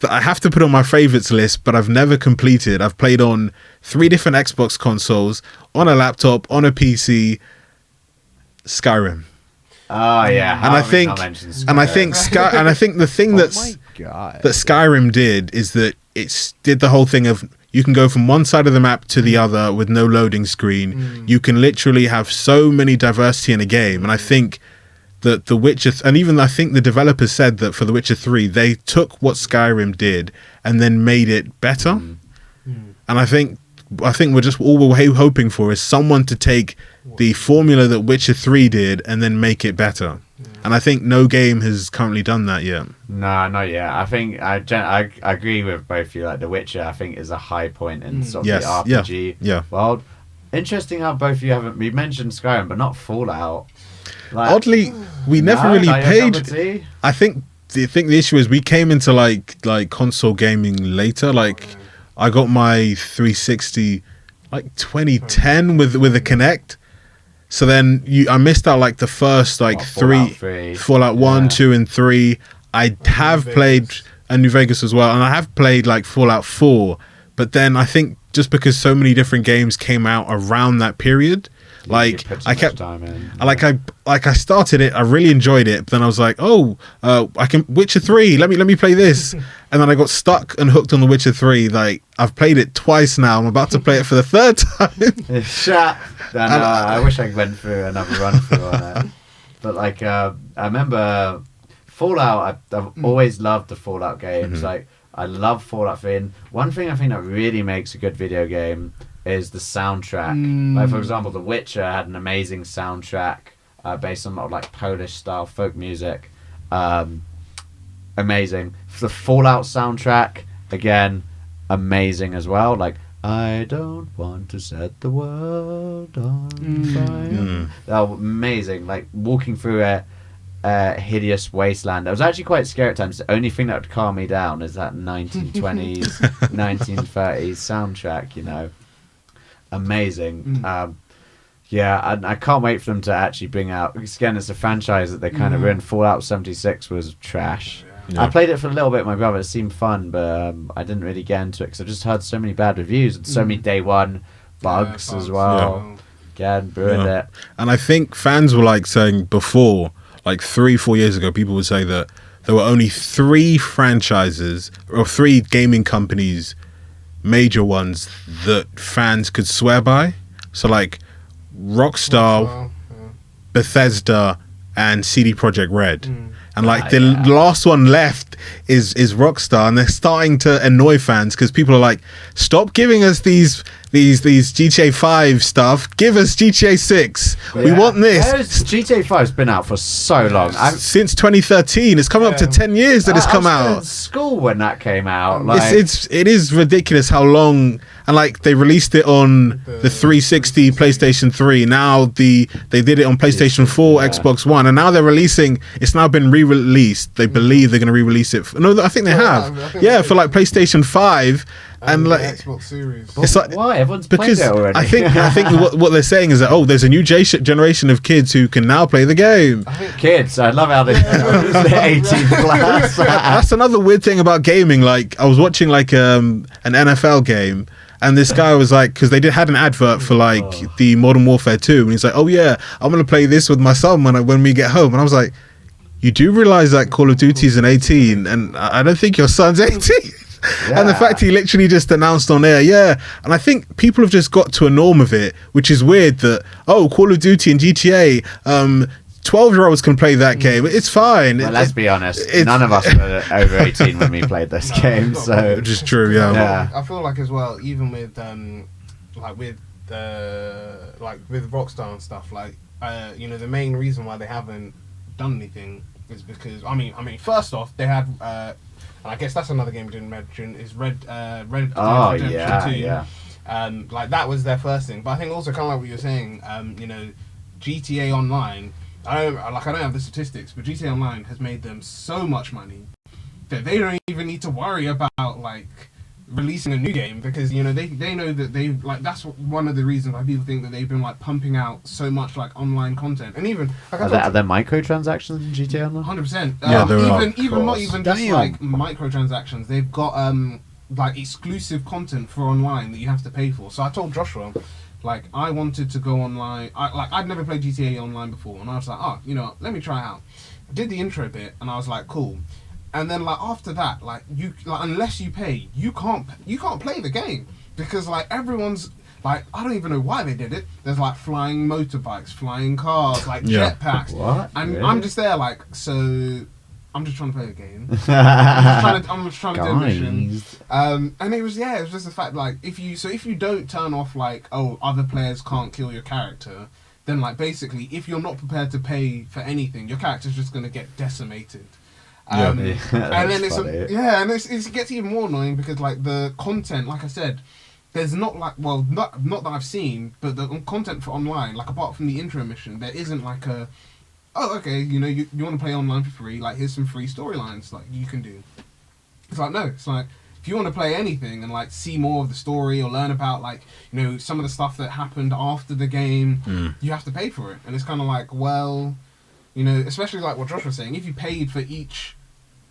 I have to put on my favorites list, but I've never completed. I've played on 3 different Xbox consoles, on a laptop, on a PC. Skyrim. Oh yeah, and I think the thing God. that Skyrim did is that it did the whole thing of you can go from one side of the map to the other with no loading screen. You can literally have so many diversity in a game, and I think that The Witcher, and even I think the developers said that for The Witcher 3, they took what Skyrim did and then made it better. And I think we're just all we're hoping for is someone to take the formula that Witcher 3 did and then make it better. And I think no game has currently done that yet. No, not yet. I think I agree with both of you. Like The Witcher, I think is a high point in sort of Yes, the RPG yeah. world. Interesting how both of you haven't. We mentioned Skyrim, but not Fallout. Like, Oddly, we never really not your paid. cup of tea? I think the issue is we came into like console gaming later. Like I got my 360 like 2010 with a Kinect. So then I missed out like the first like Fallout three 3. Fallout 1, Yeah. 2 and 3. I have played and New Vegas as well, and I have played like Fallout 4, but then I think just because so many different games came out around that period, like You put so I much kept time in. I started it, I really enjoyed it, but then I was like, I can Witcher 3, let me play this. And then I got stuck and hooked on The Witcher 3. Like I've played it twice now. I'm about to play it for the third time. Shut. I wish I went through another run through on it. But like I remember Fallout. I've always loved the Fallout games. Like I love Fallout 3. And one thing I think that really makes a good video game is the soundtrack. Like for example, The Witcher had an amazing soundtrack based on a lot of like Polish style folk music. Amazing. The Fallout soundtrack, again, amazing as well. Like I don't want to set the world on fire. Oh, amazing. Like walking through a hideous wasteland. I was actually quite scared at times. The only thing that would calm me down is that 1920s, 1930s soundtrack, you know. Amazing. Yeah, I can't wait for them to actually bring out, because again, it's a franchise that they kind of ruined. Fallout 76 was trash. Yeah. I played it for a little bit with my brother. It seemed fun, but I didn't really get into it because I just heard so many bad reviews and so many day one bugs as well. Again, ruined it. And I think fans were like saying before, like 3-4 years ago, people would say that there were only 3 franchises or 3 gaming companies, major ones, that fans could swear by. So like Rockstar, Bethesda, and CD Projekt Red. And like the last one left is Rockstar, and they're starting to annoy fans because people are like, stop giving us these GTA 5 stuff, give us GTA 6. We want this. GTA 5's been out for so long. Since 2013, it's come up to 10 years that it's come I was out. in school when that came out. Like, It is ridiculous how long. And like they released it on the 360, PlayStation 3. Now they did it on PlayStation 4, Xbox One, and now they're releasing. It's now been re-released. They believe they're going to re-release it. No, I think they have. For like PlayStation 5 and like Xbox Series. It's like, why everyone's because played it already? I think what they're saying is that there's a new generation of kids who can now play the game. Kids, I love how they're 18 plus. That's another weird thing about gaming. Like I was watching like an NFL game. And this guy was like, because they had an advert for like the Modern Warfare 2, and he's like, "Oh yeah, I'm gonna play this with my son when we get home." And I was like, "You do realize that Call of Duty is an 18, and I don't think your son's 18." And the fact he literally just announced on air, and I think people have just got to a norm of it, which is weird that Call of Duty and GTA. 12-year-olds can play that game. It's fine. Well, let's be honest. None of us were over 18 when we played this game, so which is true. Yeah. I feel like as well, even with with Rockstar and stuff, like the main reason why they haven't done anything is because I mean, first off, they had. And I guess that's another game we didn't mention is Red Dead Redemption 2. Yeah. Like that was their first thing, but I think also kind of like what you're saying. GTA Online. I don't have the statistics, but GTA Online has made them so much money that they don't even need to worry about like releasing a new game because they know that they like that's one of the reasons why people think that they've been like pumping out so much like online content and even like, are there microtransactions in GTA Online? 100%. Yeah, there are. Even not even just like microtransactions. They've got like exclusive content for online that you have to pay for. So I told Joshua. Like, I wanted to go online. I'd never played GTA Online before, and I was like, let me try it out. I did the intro bit, and I was like, cool. And then like after that, like you like unless you pay, you can't play the game because like everyone's like I don't even know why they did it. There's like flying motorbikes, flying cars, like Yeah. jetpacks, What? and Really? I'm just there like so. I'm just trying to play the game. I'm just trying to do a mission. Guys. And it was just the fact like if you don't turn off like other players can't kill your character, then like basically if you're not prepared to pay for anything, your character's just gonna get decimated. Yeah. And then That's funny. it gets even more annoying because like the content, like I said, there's not like not that I've seen, but the content for online, like apart from the intro mission, there isn't like a okay, you want to play online for free, like here's some free storylines like you can do. It's like no, it's like if you want to play anything and like see more of the story or learn about like some of the stuff that happened after the game, you have to pay for it, and it's kind of like especially like what Josh was saying, if you paid for each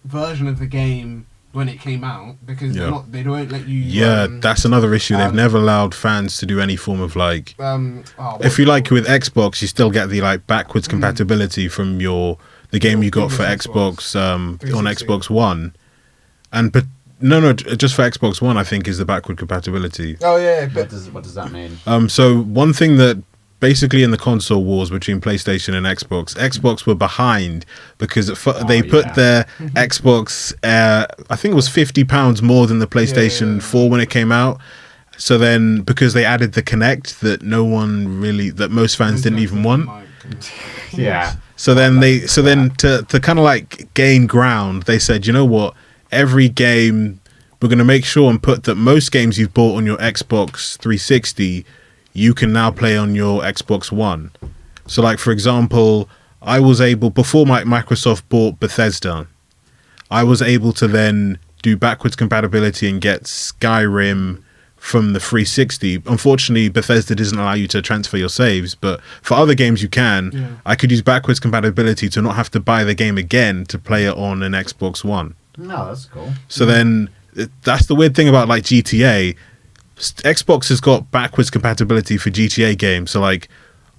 version of the game when it came out, because they don't let you. That's another issue. They've never allowed fans to do any form of like. If you like with Xbox, you still get the like backwards compatibility from the game you got for Xbox on 360. Xbox One, but no, just for Xbox One, I think is the backward compatibility. Oh yeah, What but does that mean? So one thing that basically in the console wars between PlayStation and Xbox were behind because they put their Xbox, I think it was £50 more than the PlayStation 4 when it came out. So then, because they added the Kinect that most fans didn't even want. Yeah. So then to kind of like gain ground, they said, you know what, every game we're going to make sure and put that most games you've bought on your Xbox 360 you can now play on your Xbox One. So like for example, I was able, before Microsoft bought Bethesda, I was able to then do backwards compatibility and get Skyrim from the 360. Unfortunately, Bethesda doesn't allow you to transfer your saves, but for other games you can. Yeah. I could use backwards compatibility to not have to buy the game again to play it on an Xbox One. No, that's cool. So then that's the weird thing about like GTA. Xbox has got backwards compatibility for GTA games. So like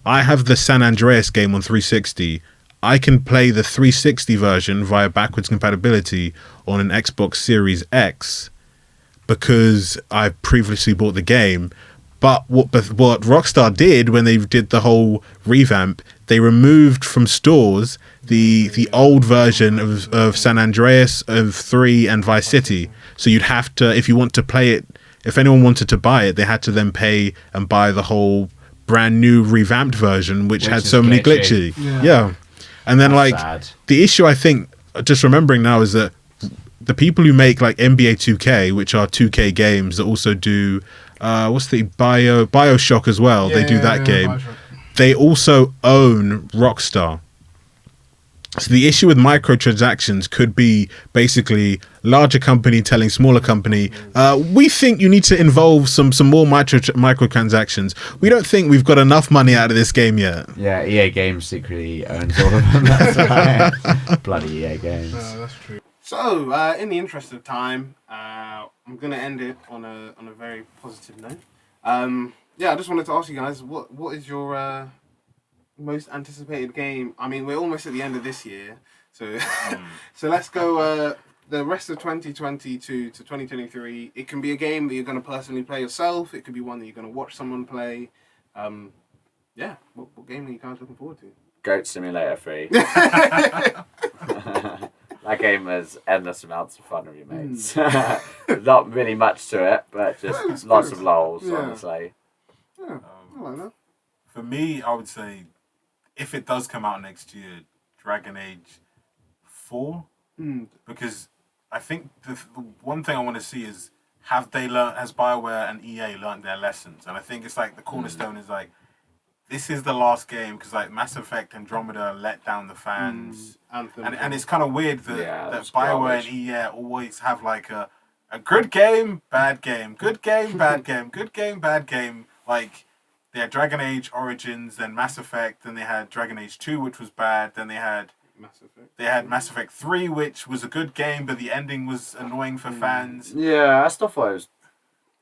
I have the San Andreas game on 360. I can play the 360 version via backwards compatibility on an Xbox Series X because I previously bought the game. But what Rockstar did when they did the whole revamp, they removed from stores the old version of San Andreas, of 3 and Vice City. So you'd have to, if you want to play it, if anyone wanted to buy it, they had to then pay and buy the whole brand new revamped version, which had so many glitchy. Yeah. And then That's like sad. the issue I think, just remembering now, is that the people who make like NBA 2K, which are 2K games that also do what's the BioShock as well, they do that game. BioShock. They also own Rockstar. So the issue with microtransactions could be basically larger company telling smaller company, we think you need to involve some more microtransactions. We don't think we've got enough money out of this game yet. Yeah, EA Games secretly owns all of them. That's right. Bloody EA Games. That's true. So, in the interest of time, I'm gonna end it on a very positive note. I just wanted to ask you guys, what is your most anticipated game? I mean, we're almost at the end of this year, so so let's go the rest of 2022 to 2023. It can be a game that you're gonna personally play yourself. It could be one that you're gonna watch someone play. What game are you guys looking forward to? Goat Simulator 3. That game has endless amounts of fun with your mates. Not really much to it, but just lots of lols, honestly. Yeah, I like that. For me, I would say, if it does come out next year, Dragon Age 4, because I think the one thing I want to see is has BioWare and EA learned their lessons? And I think it's like the cornerstone is like, this is the last game, because like Mass Effect Andromeda let down the fans, and it's kind of weird that BioWare and EA always have like a good game, bad game, good game, bad game, good game, bad game. Like they had Dragon Age Origins, then Mass Effect, then they had Dragon Age 2, which was bad, then they had Mass Effect 3, which was a good game, but the ending was annoying for fans. Yeah, I still thought it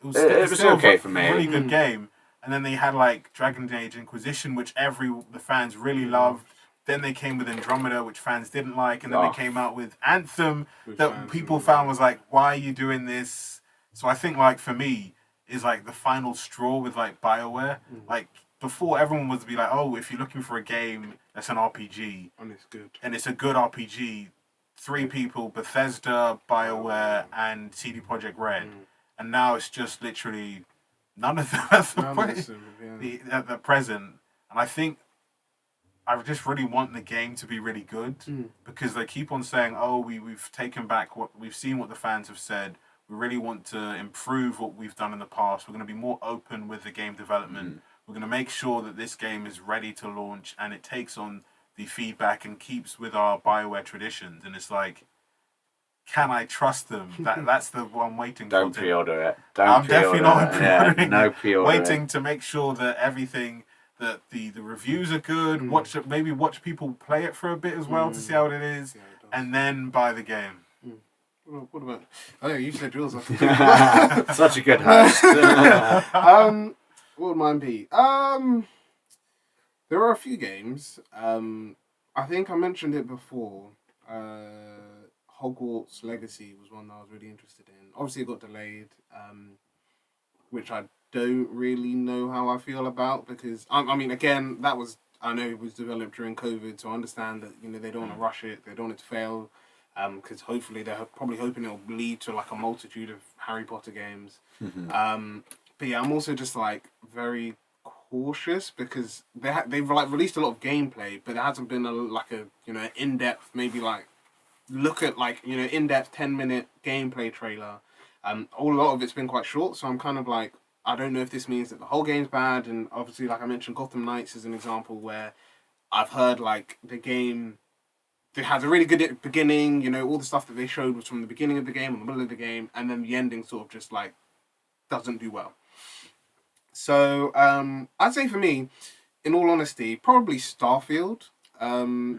was still okay a for me. really good game. And then they had like Dragon Age Inquisition, which the fans really loved. Then they came with Andromeda, which fans didn't like, and then they came out with Anthem Which that fans people didn't found like. was like, why are you doing this? So I think like for me is like the final straw with like BioWare. Like before, everyone was be like, oh, if you're looking for a game that's an RPG And it's good. and it's a good RPG, 3 people: Bethesda, BioWare, and CD Projekt Red, and now it's just literally none of them at the None of point them, yeah. at the present. And I think I just really want the game to be really good because they keep on saying, "Oh, we've taken back what we've seen, what the fans have said. We really want to improve what we've done in the past. We're going to be more open with the game development. We're going to make sure that this game is ready to launch and it takes on the feedback and keeps with our BioWare traditions." And it's like, can I trust them? That's the one I'm waiting Don't for. pre-order it. I'm definitely not pre-ordering Yeah, no it. pre-order. Waiting to make sure that everything, that the reviews are good. Watch it, maybe watch people play it for a bit as well to see how it is, Yeah, it does. and then buy the game. What about? Oh, yeah, you said yours. Such a good host. What would mine be? There are a few games. I think I mentioned it before. Hogwarts Legacy was one that I was really interested in. Obviously, it got delayed, which I don't really know how I feel about because I mean, again, that was I know it was developed during COVID, so I understand that they don't want to rush it, they don't want it to fail, because hopefully they're probably hoping it'll lead to like a multitude of Harry Potter games. But yeah, I'm also just like very cautious because they've like released a lot of gameplay, but there hasn't been an in-depth maybe like look at like in-depth 10-minute gameplay trailer. A lot of it's been quite short, so I'm kind of like I don't know if this means that the whole game's bad. And obviously, like I mentioned, Gotham Knights is an example where I've heard like the game it has a really good beginning, all the stuff that they showed was from the beginning of the game or the middle of the game, and then the ending sort of just like doesn't do well. So I'd say for me, in all honesty, probably Starfield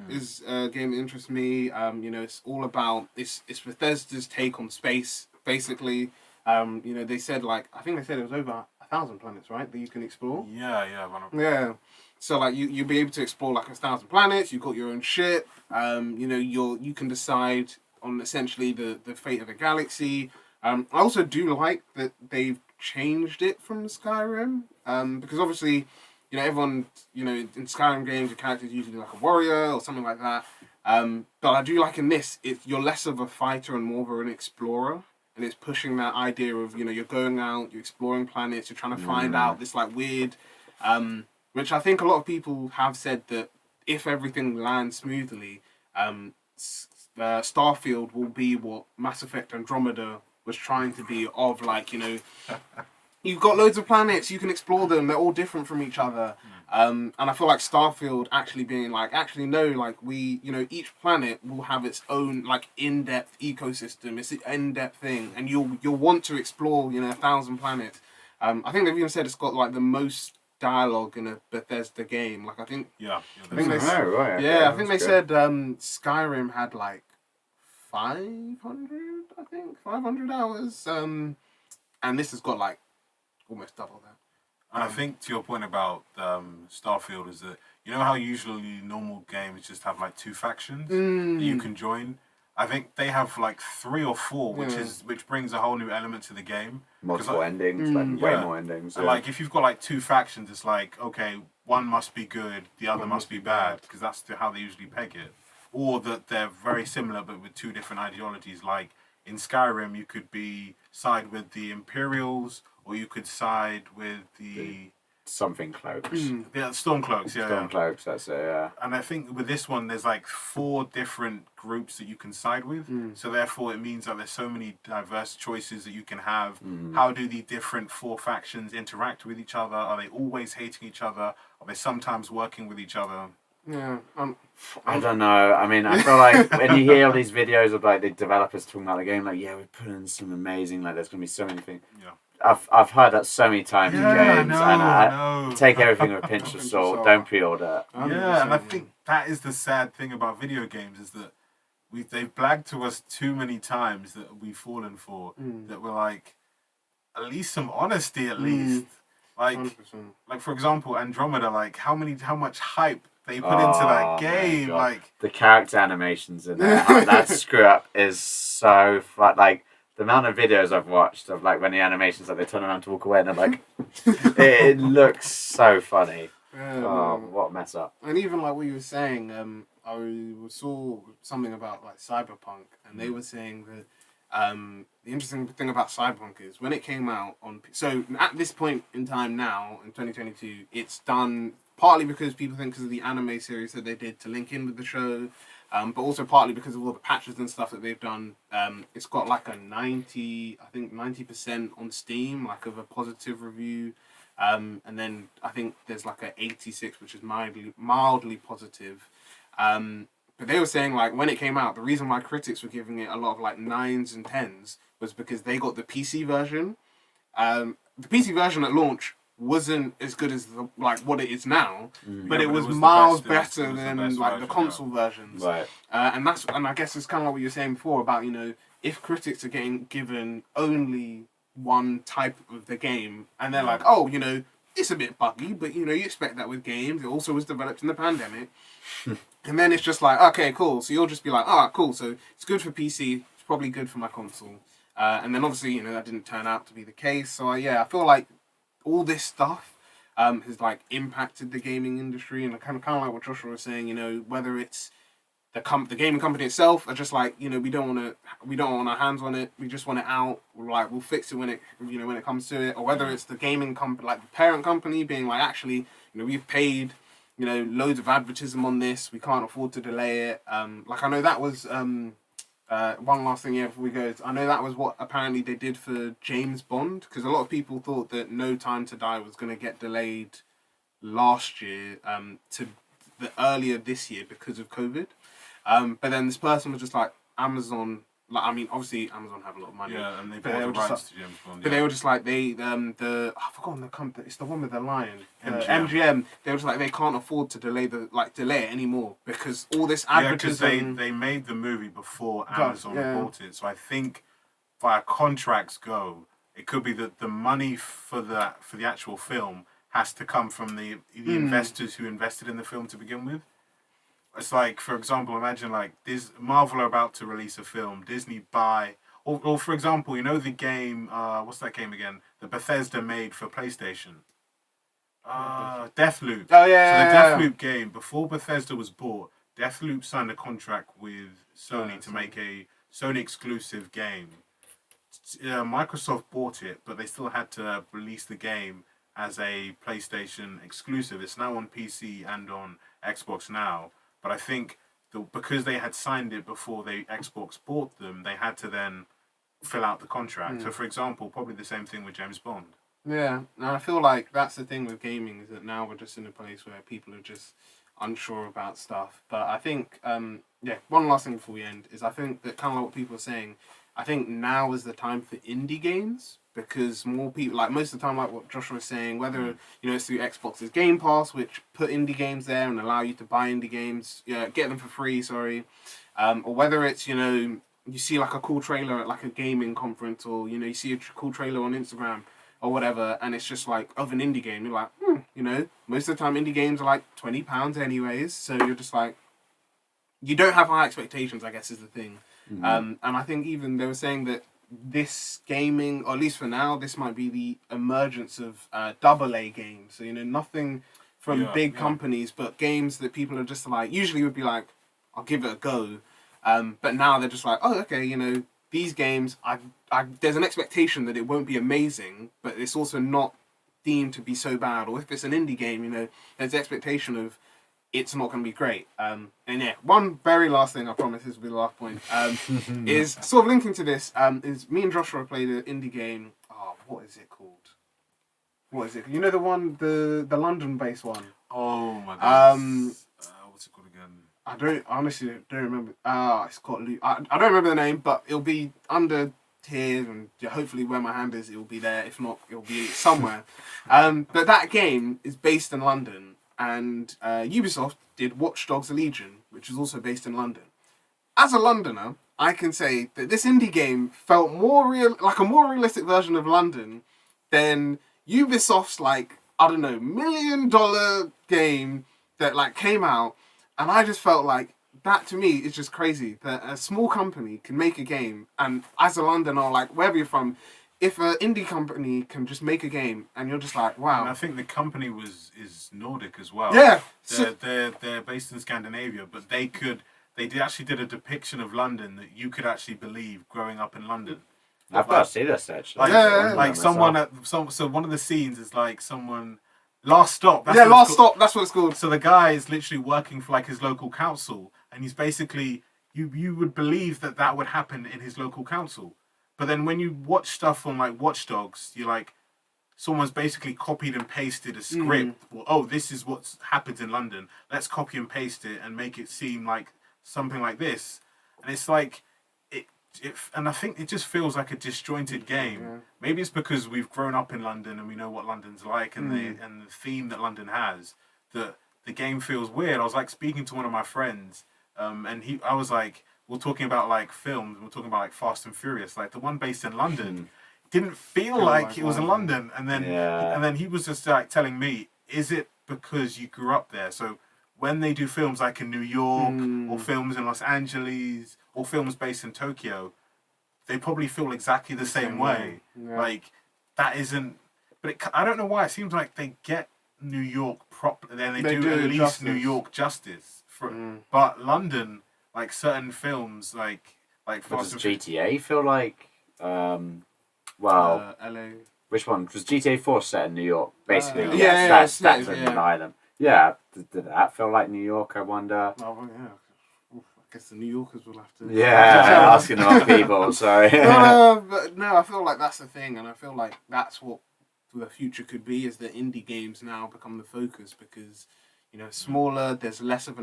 is a game that interests me. It's all about it's Bethesda's take on space, basically. They said I think they said it was over 1,000 planets, right, that you can explore. Yeah. So like you'll be able to explore like 1,000 planets. You've got your own ship. You can decide on essentially the fate of the galaxy. I also do like that they've changed it from Skyrim, because obviously, everyone, in Skyrim games, your character's usually like a warrior or something like that. But I do like in this, you're less of a fighter and more of an explorer, and it's pushing that idea of you're going out, you're exploring planets, you're trying to find out this like weird, which I think a lot of people have said that if everything lands smoothly, Starfield will be what Mass Effect Andromeda was trying to be of like you've got loads of planets, you can explore them, they're all different from each other, and I feel like Starfield actually being like each planet will have its own like in-depth ecosystem, it's an in-depth thing, and you'll want to explore 1,000 planets. I think they've even said it's got like the most dialogue in a Bethesda game. Like I think Yeah. I think they Oh, right, okay, yeah, I think they that's said Skyrim had like 500 hours, and this has got like almost double that. And I think to your point about Starfield is that how usually normal games just have like 2 factions that you can join. I think they have like 3 or 4, which brings a whole new element to the game. Multiple endings, way more endings. And like if you've got like 2 factions, it's like okay, one must be good, the other must be bad, because that's how they usually peg it. Or that they're very similar but with 2 different ideologies. Like in Skyrim, you could side with the Imperials, or you could side with the something cloaks. Stormcloaks. Yeah, Stormcloaks, that's it. Yeah. And I think with this one, there's like 4 different groups that you can side with. So therefore, it means that there's so many diverse choices that you can have. How do the different 4 factions interact with each other? Are they always hating each other? Are they sometimes working with each other? Yeah, I don't know. I mean, I feel like when you hear all these videos of like the developers talking about the game, like we're putting in some amazing, like there's gonna be so many things. Yeah. I've heard that so many times in games, and I know. take everything with a pinch of salt. Don't pre-order. Yeah, and I think that is the sad thing about video games is that they've blagged to us too many times that we've fallen for. That we're like, at least some honesty, at least. Like, 100%. like for example, Andromeda. Like, how much hype they put into that Oh, my game. God. Like, The character animations in there, that screw up is so fun. Like, the amount of videos I've watched of, like, when the animations, like, they turn around to walk away and they're like, it looks so funny. Oh, what a mess up. And even like what you were saying, I saw something about like Cyberpunk, and they were saying that the interesting thing about Cyberpunk is when it came out on. So at this point in time now, in 2022, it's done partly because people think because of the anime series that they did to link in with the show, but also partly because of all the patches and stuff that they've done. It's got like a 90% on Steam, like of a positive review. And then I think there's like a 86, which is mildly positive. But they were saying like when it came out, the reason why critics were giving it a lot of like 9s and 10s was because they got the PC version. The PC version at launch wasn't as good as like what it is now, but it was miles better than like the console versions. Right. And I guess it's kind of like what you were saying before about, you know, if critics are getting given only one type of the game and they're like, oh, you know, it's a bit buggy, but you know, you expect that with games. It also was developed in the pandemic. And then it's just like, okay, cool. So you'll just be like, cool. So it's good for PC. It's probably good for my console. And then obviously, you know, that didn't turn out to be the case. So I feel like all this stuff has like impacted the gaming industry, and kind of like what Joshua was saying, you know, whether it's the gaming company itself are just like, you know, we don't want our hands on it. We just want it out. We'll fix it when it comes to it. Or whether it's the gaming company, like the parent company, being like, actually, you know, we've paid, you know, loads of advertising on this. We can't afford to delay it. Like I know that was one last thing before we go. I know that was what apparently they did for James Bond, because a lot of people thought that No Time to Die was going to get delayed last year to the earlier this year because of COVID. But then this person was just like, Amazon, like, I mean, obviously Amazon have a lot of money. yeah, and they But bought they the were just rights to James Bond. But they were just like, I've forgotten the company, it's the one with the lion. MGM. MGM, they were just like, they can't afford to delay it anymore because all this Yeah, because advertising. they made the movie before But, Amazon yeah. bought it. So I think via contracts go, it could be that the money for the actual film has to come from the investors who invested in the film to begin with. It's like, for example, imagine like Marvel are about to release a film, Disney buy, or for example, you know the game, what's that game again? The Bethesda made for PlayStation. Deathloop. Oh yeah. So the Deathloop game, before Bethesda was bought, Deathloop signed a contract with Sony to make a Sony exclusive game. Microsoft bought it, but they still had to release the game as a PlayStation exclusive. It's now on PC and on Xbox now. But I think because they had signed it before Xbox bought them, they had to then fill out the contract. So, for example, probably the same thing with James Bond. Yeah, and I feel like that's the thing with gaming, is that now we're just in a place where people are just unsure about stuff. But I think, one last thing before we end is I think that kind of like what people are saying, I think now is the time for indie games, because more people, like most of the time, like what Joshua was saying, whether, you know, it's through Xbox's Game Pass, which put indie games there and allow you to buy indie games, get them for free, or whether it's, you know, you see like a cool trailer at like a gaming conference, or, you know, you see a cool trailer on Instagram or whatever, and it's just like of an indie game, you're like, you know, most of the time indie games are like £20 anyways, so you're just like, you don't have high expectations, I guess, is the thing. And I think even they were saying that this gaming, or at least for now, this might be the emergence of AA games. So, you know, nothing from big companies, but games that people are just like, usually would be like, I'll give it a go. But now they're just like, oh, okay, you know, these games, there's an expectation that it won't be amazing, but it's also not deemed to be so bad. Or if it's an indie game, you know, there's the expectation of it's not going to be great. And yeah, one very last thing, I promise this will be the last point, is sort of linking to this, is me and Joshua played an indie game. Oh, what is it called? What is it? You know the one, the London-based one? Oh my god. What's it called again? Honestly don't remember. It's called I don't remember the name, but it'll be under here, and hopefully where my hand is, it will be there. If not, it'll be somewhere. But that game is based in London, and Ubisoft did Watch Dogs Legion, which is also based in London. As a Londoner, I can say that this indie game felt like a more realistic version of London than Ubisoft's, like, I don't know, $1 million game that like came out, and I just felt like that to me is just crazy that a small company can make a game, and as a Londoner, like wherever you're from, if an indie company can just make a game, and you're just like, wow. And I think the company is Nordic as well. Yeah. They're based in Scandinavia, but they actually did a depiction of London that you could actually believe growing up in London. I've got to see this actually. Like someone so one of the scenes is like someone Last Stop. Last Stop. That's what it's called. So the guy is literally working for like his local council, and he's basically you would believe that would happen in his local council, but then when you watch stuff on like Watch Dogs, you're like, someone's basically copied and pasted a script. Well, oh, this is what happens in London. Let's copy and paste it and make it seem like something like this, and it's like. And I think it just feels like a disjointed game. Yeah. Maybe it's because we've grown up in London and we know what London's like and the theme that London has, that the game feels weird. I was like speaking to one of my friends, and I was like, we're talking about like films, we're talking about like Fast and Furious, like the one based in London didn't feel like it was in London, and then he was just like telling me, is it because you grew up there? So when they do films like in New York or films in Los Angeles or films based in Tokyo, they probably feel exactly the same way. Yeah. Like, that isn't... But I don't know why. It seems like they get New York properly. Then they do at least justice. New York justice. But London, like certain films, like does GTA feel like... LA. Which one? Was GTA 4 set in New York? Basically, yes. That's an island. Yeah, did that feel like New York, I wonder? Oh, well, yeah. I guess the New Yorkers will have to... Yeah, asking enough people, sorry. But no, I feel like that's the thing, and I feel like that's what the future could be, is that indie games now become the focus, because, you know, smaller, there's less of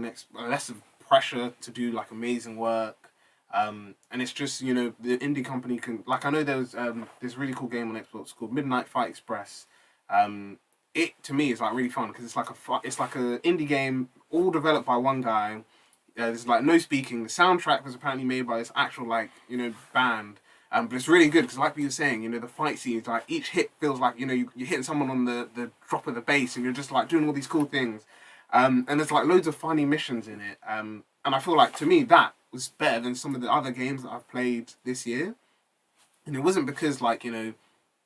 pressure to do, like, amazing work, and it's just, you know, the indie company can... Like, I know there was this really cool game on Xbox called Midnight Fight Express. It, to me, is, like, really fun, because it's like an indie game, all developed by one guy. There's like no speaking. The soundtrack was apparently made by this actual like, you know, band. But it's really good because, like you were saying, you know, the fight scenes, like each hit feels like, you know, you're hitting someone on the drop of the bass, and you're just like doing all these cool things. And there's like loads of funny missions in it. And I feel like, to me, that was better than some of the other games that I've played this year. And it wasn't because, like, you know,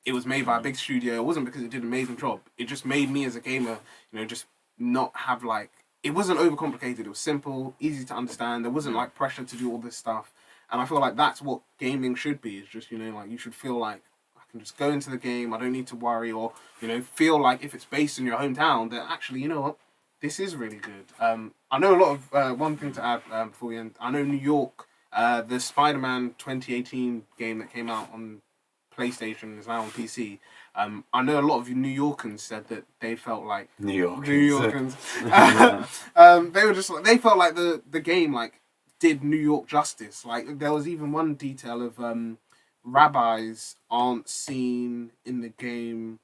it was made by a big studio. It wasn't because it did an amazing job. It just made me as a gamer, you know, just not have like... It wasn't overcomplicated. It was simple, easy to understand. There wasn't like pressure to do all this stuff. And I feel like that's what gaming should be. It's just, you know, like you should feel like I can just go into the game. I don't need to worry, or, you know, feel like if it's based in your hometown that actually, you know what, this is really good. I know a lot of, one thing to add before we end. I know New York, the Spider-Man 2018 game that came out on PlayStation is now on PC. I know a lot of New Yorkers said that they felt like New Yorkers. They were just like, they felt like the game like did New York justice. Like there was even one detail of rabbis aren't seen in the game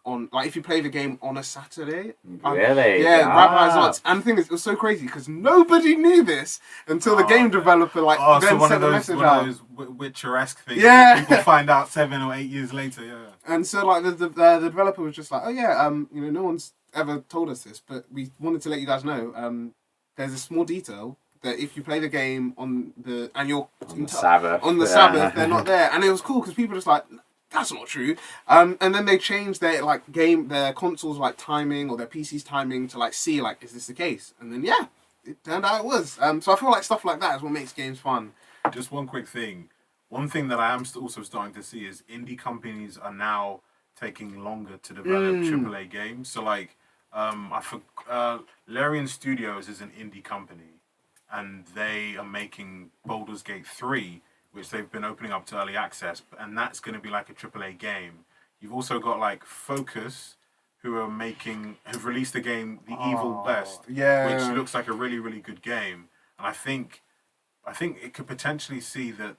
on, like, if you play the game on a Saturday. Really? Yeah, rabbis aren't. And the thing is, it was so crazy because nobody knew this until the game developer then sent the message out. One of those Witcher-esque things. Yeah. People find out 7 or 8 years later. Yeah. And so like the developer was just like, oh yeah, you know, no one's ever told us this, but we wanted to let you guys know. There's a small detail that if you play the game on the Sabbath, they're not there, and it was cool because people were just like, that's not true. And then they changed their their consoles like timing, or their PC's timing, to like see like, is this the case? And then yeah, it turned out it was. So I feel like stuff like that is what makes games fun. Just one quick thing. One thing that I am also starting to see is indie companies are now taking longer to develop AAA games. So like, Larian Studios is an indie company, and they are making Baldur's Gate 3, which they've been opening up to early access, and that's going to be like a AAA game. You've also got like Focus, who've released the game The Evil West, which looks like a really, really good game. And I think it could potentially see that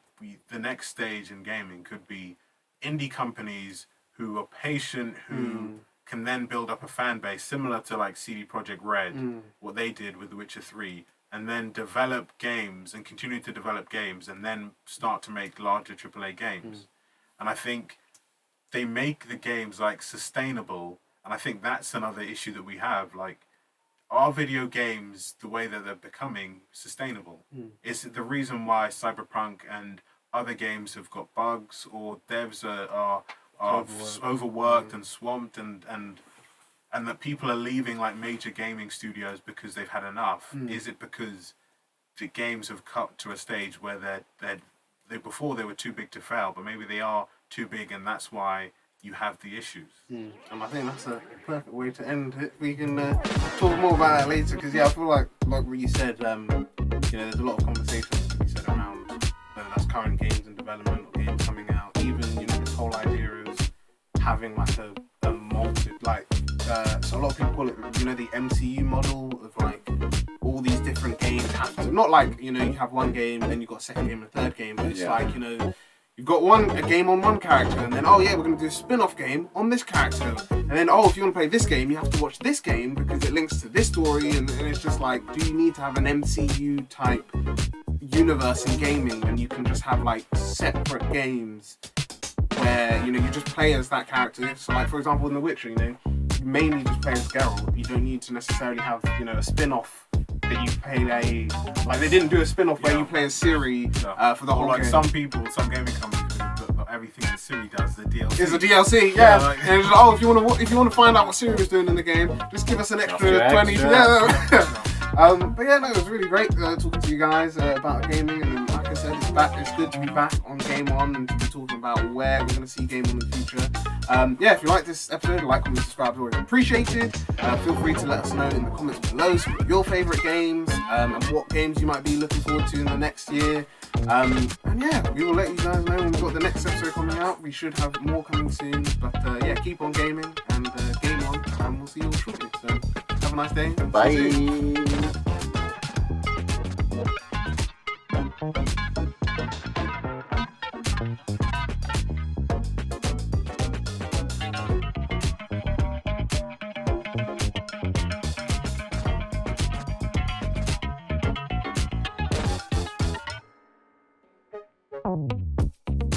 the next stage in gaming could be indie companies who are patient, who can then build up a fan base similar to like CD Projekt Red, what they did with The Witcher 3, and then develop games and continue to develop games, and then start to make larger AAA games. And I think they make the games like sustainable, and I think that's another issue that we have. Like, are video games the way that they're becoming sustainable? Is it the reason why Cyberpunk and other games have got bugs, or devs are overworked and swamped, and that people are leaving like major gaming studios because they've had enough? Is it because the games have cut to a stage where they before they were too big to fail, but maybe they are too big, and that's why you have the issues? And I think that's a perfect way to end it. We can talk more about that later, because I feel like what you said, there's a lot of conversations to be said around whether that's current games in development or games coming out. Even this whole idea of having like a multi so a lot of people call it the MCU model of like all these different games have to, not like you have one game and then you've got a second game and a third game, but it's like you've got a game on one character, and then we're going to do a spin-off game on this character, and then if you want to play this game, you have to watch this game because it links to this story, and it's just like, do you need to have an MCU type universe in gaming when you can just have like separate games where you just play as that character? So like for example in The Witcher, you mainly just play as Geralt. You don't need to necessarily have a spin-off that you play like they didn't do a spin-off where you play as Ciri for the whole like game. some gaming companies put everything that Ciri does, the DLC. Is a DLC, yeah. And it's like, if you want to find out what Ciri was doing in the game, just give us an extra 20. Yeah. But yeah, no, it was really great talking to you guys about gaming, and then, like I said, it's good to be back on Game On and to be talking about where we're going to see Game On in the future. If you like this episode, like, comment, subscribe is always appreciated. Feel free to let us know in the comments below some of your favourite games and what games you might be looking forward to in the next year. And yeah, we will let you guys know when we've got the next episode coming out. We should have more coming soon, but keep on gaming and Game On, and we'll see you all shortly. So have a nice day. Bye.